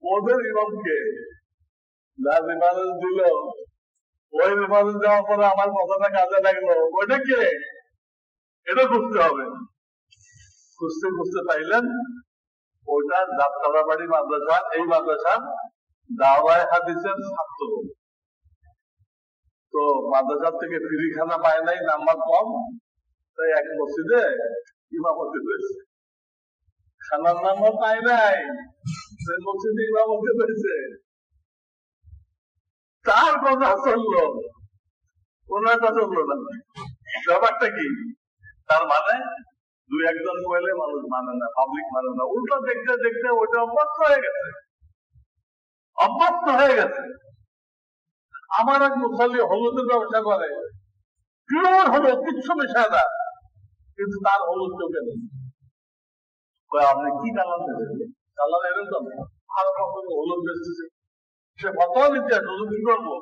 ওদের ইমামকে যা রিফারেন্স দিল, ওই রিফারেন্স দেওয়ার পরে আমার কথাটা কাজে লাগলো। ওইটা কে, এটা বুঝতে হবে। খুঁজতে খুঁজতে পাইলেন ওইটা যাত্রাবাড়ি মাদ্রাসা, এই মাদ্রাসার দাওয়ায়ে হাদিসের ছাত্র। তো মাদ্রাসার থেকে ফ্রি খানা পায় নাই, নাম্বার কম, তাই এক মসজিদে ইমামতি হয়েছে। খানার নাম্বার পায় নাই, সেই মসজিদে ইমামতি হয়েছে। তার কথা চললো, ওনারটা চললো না। ব্যাপারটা কি? তার মানে 2-1 জন কইলে মানুষ মানে না, পাবলিক মানে না। উল্টো দেখতে দেখতে ওইটা অভ্যস্ত হয়ে গেছে, অভ্যস্ত হয়ে গেছে। আমার এক মুসল্লি হলুদের ব্যবসা করে, পিওর হলুদ, কিচ্ছু মেশায় না, কিন্তু তার হলুদ চোখে নেই। আপনি কি কালার দেবেন? কালার এরকম আরো কখনো হলুদ বেচতেছে, সে ফতোয়া দিতে আসে, কি করবো,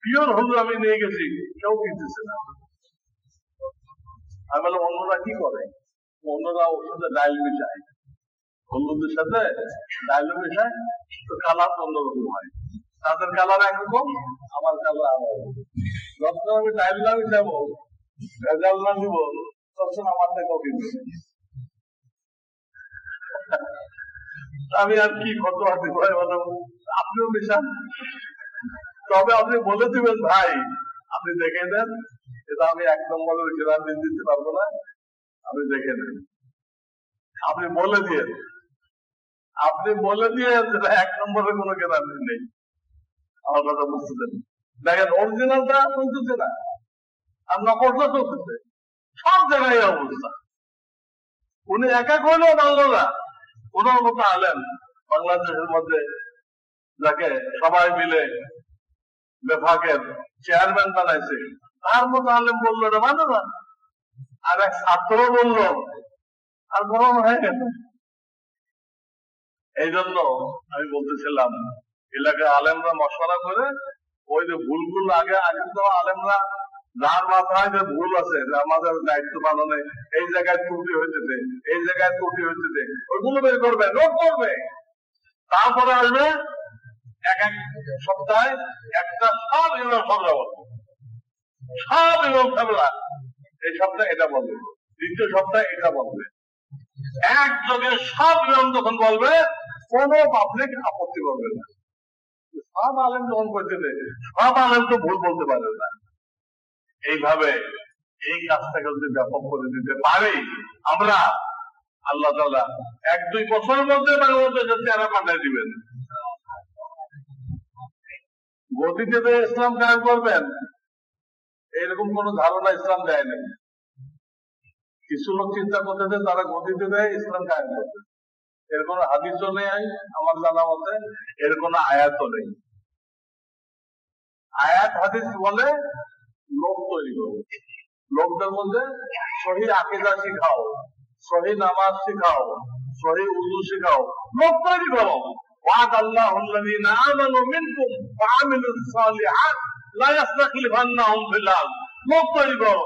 পিওর হলুদ আমি নিয়ে গেছি, কেউ কিনতেছে না। আমি বললাম অন্যরা কি করে? অন্যরা ওর সাথে ডাইল মিশায়, হলুদের সাথে ডাইল মিশায়, তো কালার অন্যরকম হয়। তাদের কালার একরকম, আমার কালার আলাদা। যখন আমি ডাইল না মিশাবো, ভেজাল না দিব, তখন আমার থেকেও কিনবে। আমি আর কি ফতোয়া দিব? আপনিও মিশান, তবে আপনি বলে দিবেন ভাই আপনি দেখে নেন, এটা আমি 1 নম্বরের গ্যারান্টি দিতে পারবো না, আপনি দেখে নেন। আপনি বলে দিয়ে, আপনি বলে দিয়ে 1 নম্বরের কোনো গ্যারান্টি নেই। আমার কথা বুঝতেছেন? দেখেন অরিজিনালটা চলতেছে না, আর নকলটা চলতেছে, সব জায়গায় অবস্থা। উনি একা করলেও মানল না। ওনার মতো আলেম বাংলাদেশের মধ্যে, যাকে সবাই মিলে বিভাগের চেয়ারম্যান বানাইছে, তার মতো আলেম বললো এটা মানে না। আর এক ছাত্র বললো, আর গরম হয়ে গেছে। এই জন্য আমি বলতেছিলাম, এলাকায় আলেমরা মশওয়ারা করে ওই যে ভুলগুলো আগে আগে তো আলেমরা যার মাথায় যে ভুল আছে, যে আমাদের দায়িত্ব পালনে এই জায়গায় ত্রুটি হইতেছে, এই জায়গায় ত্রুটি হইতেছে, ওইগুলো বের করবে, নোট করবে। তারপরে আসবে এক এক সপ্তাহে একটা সব ইমাম সাহেবরা বলবে, সব ইমাম সাহেবরা এই সপ্তাহে এটা বলবে, দ্বিতীয় সপ্তাহে এটা বলবে, একযোগে সব ইমাম যখন বলবে কোন পাবলিক আপত্তি করবে না। সব আলেম যখন করতেছে, সব আলেম তো ভুল বলতে পারে না। এইভাবে এই কাজটাকে যদি ব্যাপক করে দিতে পারি আমরা, আল্লাহ তাআলা 1-2 বছরের মধ্যে বাংলাদেশের চেহারা পাল্টাই দিবেন। গতি দেবে ইসলাম কায়েম করবেন, এরকম কোন ধারণা ইসলাম দেয় নাই। কিছু লোক চিন্তা করতেছে তারা গতি দেবে ইসলাম কায়েম করবে, এর কোন হাদিসও নেই আমার জানা মতে, এর কোন আয়াতও নেই। আয়াত হাদিস বলে লোক তৈরি করো, লোকদের মধ্যে সহি আকীদা শিখাও, সহি নামাজ শিখাও, সহি উযু শিখাও, লোক তৈরি করো। ওয়াদ আল্লাহুল্লাযীনা আমানু মিনকুম ওয়া আমিলুস সালিহাত লা ইস্তাখলিফান্নাহুম ফিল আরদ। লোক তৈরি করো।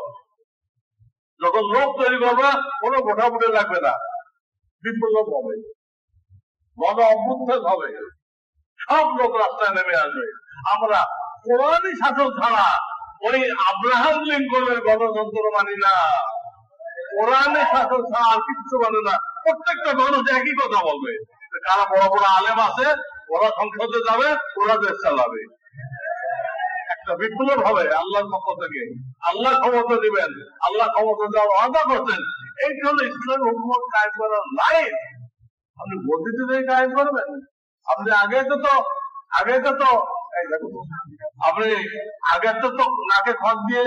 যখন লোক তৈরি করবে কোনো ভোটাভুটি লাগবে না, বিপ্লব হবে, গণ অভ্যুত্থান হবে, সব লোক রাস্তায় নেমে আসবে। আমরা কোরআনী শাসন ছাড়া ওই আব্রাহাম লিঙ্কনের গণতন্ত্র মানি না, কোরআনী শাসন ছাড়া আর কিচ্ছু মানে না। প্রত্যেকটা মানুষ একই কথা বলবে, কারা বড় বড় আলেম আছে ওরা সংসদে যাবে, ওরা দেশ চালাবে। একটা বিপ্লব হবে আল্লাহর পক্ষ থেকে, আল্লাহ ক্ষমতা দিবেন, আল্লাহ ক্ষমতা দেওয়ার ওয়াদা করছেন। এই জন্য ইসলাম হুকুমত কায়েম করার লাইন আপনি গতিতে দিয়ে কায়েম করবেন। আপনি আগে তো আপনি আগে তো নাকে খত দিয়ে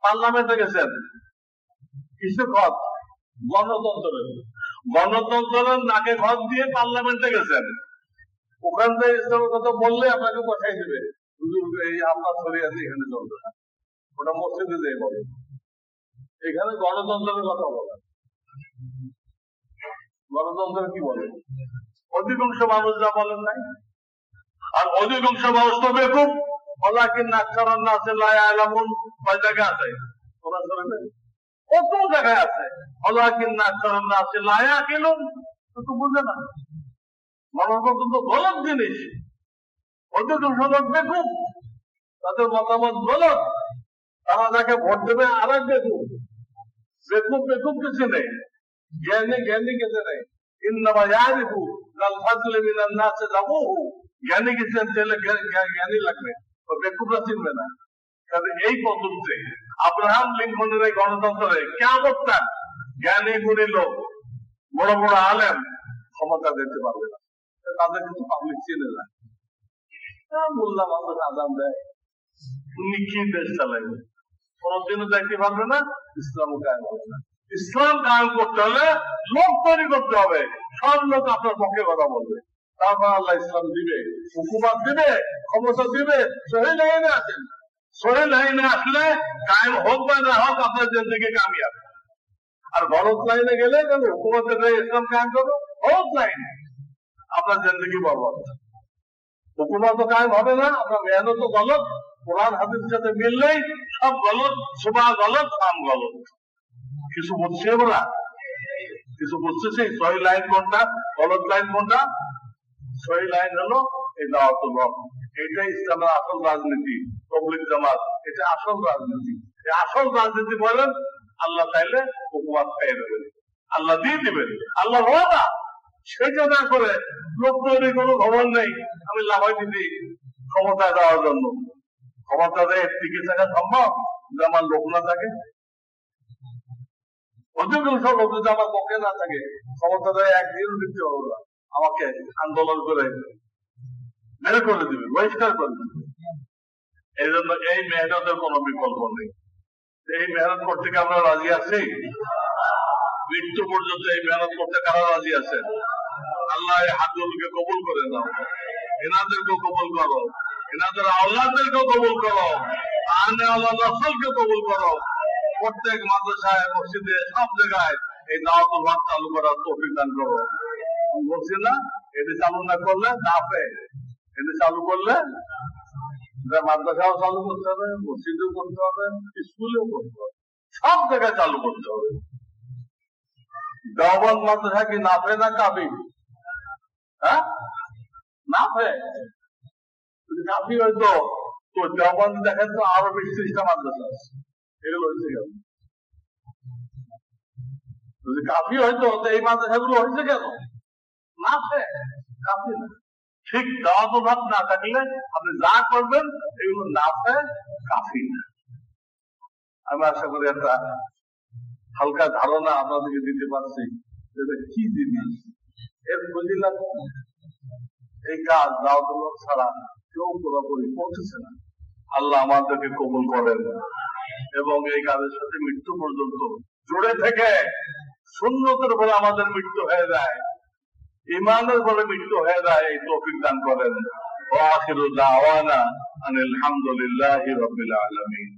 পার্লামেন্টে গেছেন, কিছু খত গণতন্ত্রের নাকে খত দিয়ে পার্লামেন্টে গেছেন, ওখান থেকে ইসলামের কথা বললে আপনাকে বসাই দেবে, এই আপনার শরীয়তে এখানে চলবে না, ওটা মসজিদে যেয়ে বলে। এখানে গণতন্ত্রের কথা বলে, গণতন্ত্র কি বলে? অধিকাংশ মানুষ যা বলেন নাই, আর অধিকাংশ মানুষ তো বেকুব। ওয়ালাকিন আকসারান নাসি লা ইয়ালামুন, কয় জায়গায় আছে? কোরআন শরীফে কত জায়গায় আছে, ওয়ালাকিন আকসারান নাসি লা ইয়াকিলুন, তো বুঝে না। গণতন্ত্র তো গলত জিনিস, অধিকাংশ লোক বেকুব, তাদের মতামত গলত, তারা যাকে ভোট দেবে আর এক বেকুব। বেকুব কিছু নেই, জ্ঞানী কিছু নেই। ইন্নামা ইয়ারিফু আল ফাজল মিনান নাস জামুহু, জ্ঞানী কিছু জ্ঞানী লাগবে, বেকুবরা চিনবে না। এই পদ্ধতিতে আব্রাহাম লিঙ্কনের এই গণতন্ত্রে কিয়ামত তাক জ্ঞানী গুণী লোক, বড় বড় আলেম ক্ষমতা দিতে পারবে না, তাদের কিন্তু পাবলিক চিনে না। মোল্লা মানুষ আজান দেয়, উনি কি দেশ চালাইবে? কোনদিনও দেখতে পারবে না, ইসলাম কায়েম হবে না। ইসলাম কায়েম করতে হলে লোক তৈরি করতে হবে, সব লোক আপনার পক্ষে কথা বলবে, তারপর আল্লাহ ইসলাম দিবে, হুকুমত দিবে, ক্ষমতা দিবে। সহি লাইনে আসেন, সহি লাইনে আসলে কায়েম হোক বা না হোক আপনার জিন্দেগি কামিয়াব। আর গলত লাইনে গেলে কেন হুকুমতের ইসলাম কায়েম করবো, গলত লাইনে আপনার জিন্দেগি বরবাদ। হুকুমত কায়েম হবে না, আপনার মেহনত গলত, কোরআন হাদিসের সাথে মিললেই সব গলত, সুবাহ গলত, কাম গলত। কিছু বুঝছে বলা, কিছু বুঝতেছে সহি লাইন কোনটা, গলত লাইন কোনটা? সহি লাইন হলো এই দাওয়াতুল হক, এইটাই ইসলামের আসল রাজনীতি। তাবলীগ জামাত এটা আসল রাজনীতি। এই আসল রাজনীতি বলেন আল্লাহ চাইলে হুকুমত পেয়ে দেবেন, আল্লাহ দিয়ে দিবেন, আল্লাহ ওয়াদা। সেটা না করে লোক তৈরি কোনো খবর নেই, আমি লাভাই দিদি ক্ষমতায় দেওয়ার জন্য। ক্ষমতা দেয় টিকে থাকা সম্ভব যে আমার লোক না থাকে? অধিকাংশ লোক যদি আমার পক্ষে না থাকে, ক্ষমতা দেয় একদিনও দিতে হবে না, আমাকে আন্দোলন করে মেরে করে দিবে, বহিষ্কার করে দিবে। এই জন্য এই মেহনতের কোন বিকল্প নেই। এই মেহনত করতে কি আমরা রাজি আছি? মৃত্যু পর্যন্ত এই মেহনত করতে কারা রাজি আছেন? আল্লাহ এই হাতগুলোকে কবুল করে নাও, এনাদেরকেও কবুল করো, এনাদের আওলাদদেরকেও কবুল করো, আনে আল্লাহ রাসূলকে কবুল করো। প্রত্যেক মাদ্রাসায়, মসজিদে, সব জায়গায় এই দাওয়াতুল হক চালু করার তৌফিক দান করো। বলছি না, এটি চালু না করলে দাফে, এটি চালু করলে মাদ্রাসাও চালু করতে হবে, মসজিদেও করতে হবে, স্কুলেও করতে হবে, সব জায়গায় চালু করতে হবে। দেওবন্দ মাদ্রাসা কি নাফে না কাফি? হ্যাঁ, নাফে। যদি কাফি হয়তো তো দেওবন্দ দেখেন তো আরো 20-30টা মাদ্রাসা আছে, এগুলো হয়েছে কেন? যদি কাফি হয়তো এই মাদ্রাসাগুলো হয়েছে কেন? নাফে, কাফি না। ঠিক দাওয়াত ভাব না থাকলে আপনি যা করবেন এগুলো নাফে, কাফি না। আমি আশা করি একটা হালকা ধারণা আপনাদেরকে দিতে পারছি এটা কি জিনিস, এর ফজিলত। এই কাজ দাওয়াত ছাড়া কেউ পুরোপুরি পৌঁছেছে না। আল্লাহ আমাদেরকে কবুল করেন এবং এই কাজের সাথে মৃত্যু পর্যন্ত জুড়ে থেকে সুন্নতের বলে আমাদের মৃত্যু হয়ে যায়, ইমানের বলে মৃত্যু হয়ে যায়, এই তৌফিক দান করেন। ওয়া আখিরু দাওয়ানা আনিল হামদুলিল্লাহি রাব্বিল আলামিন।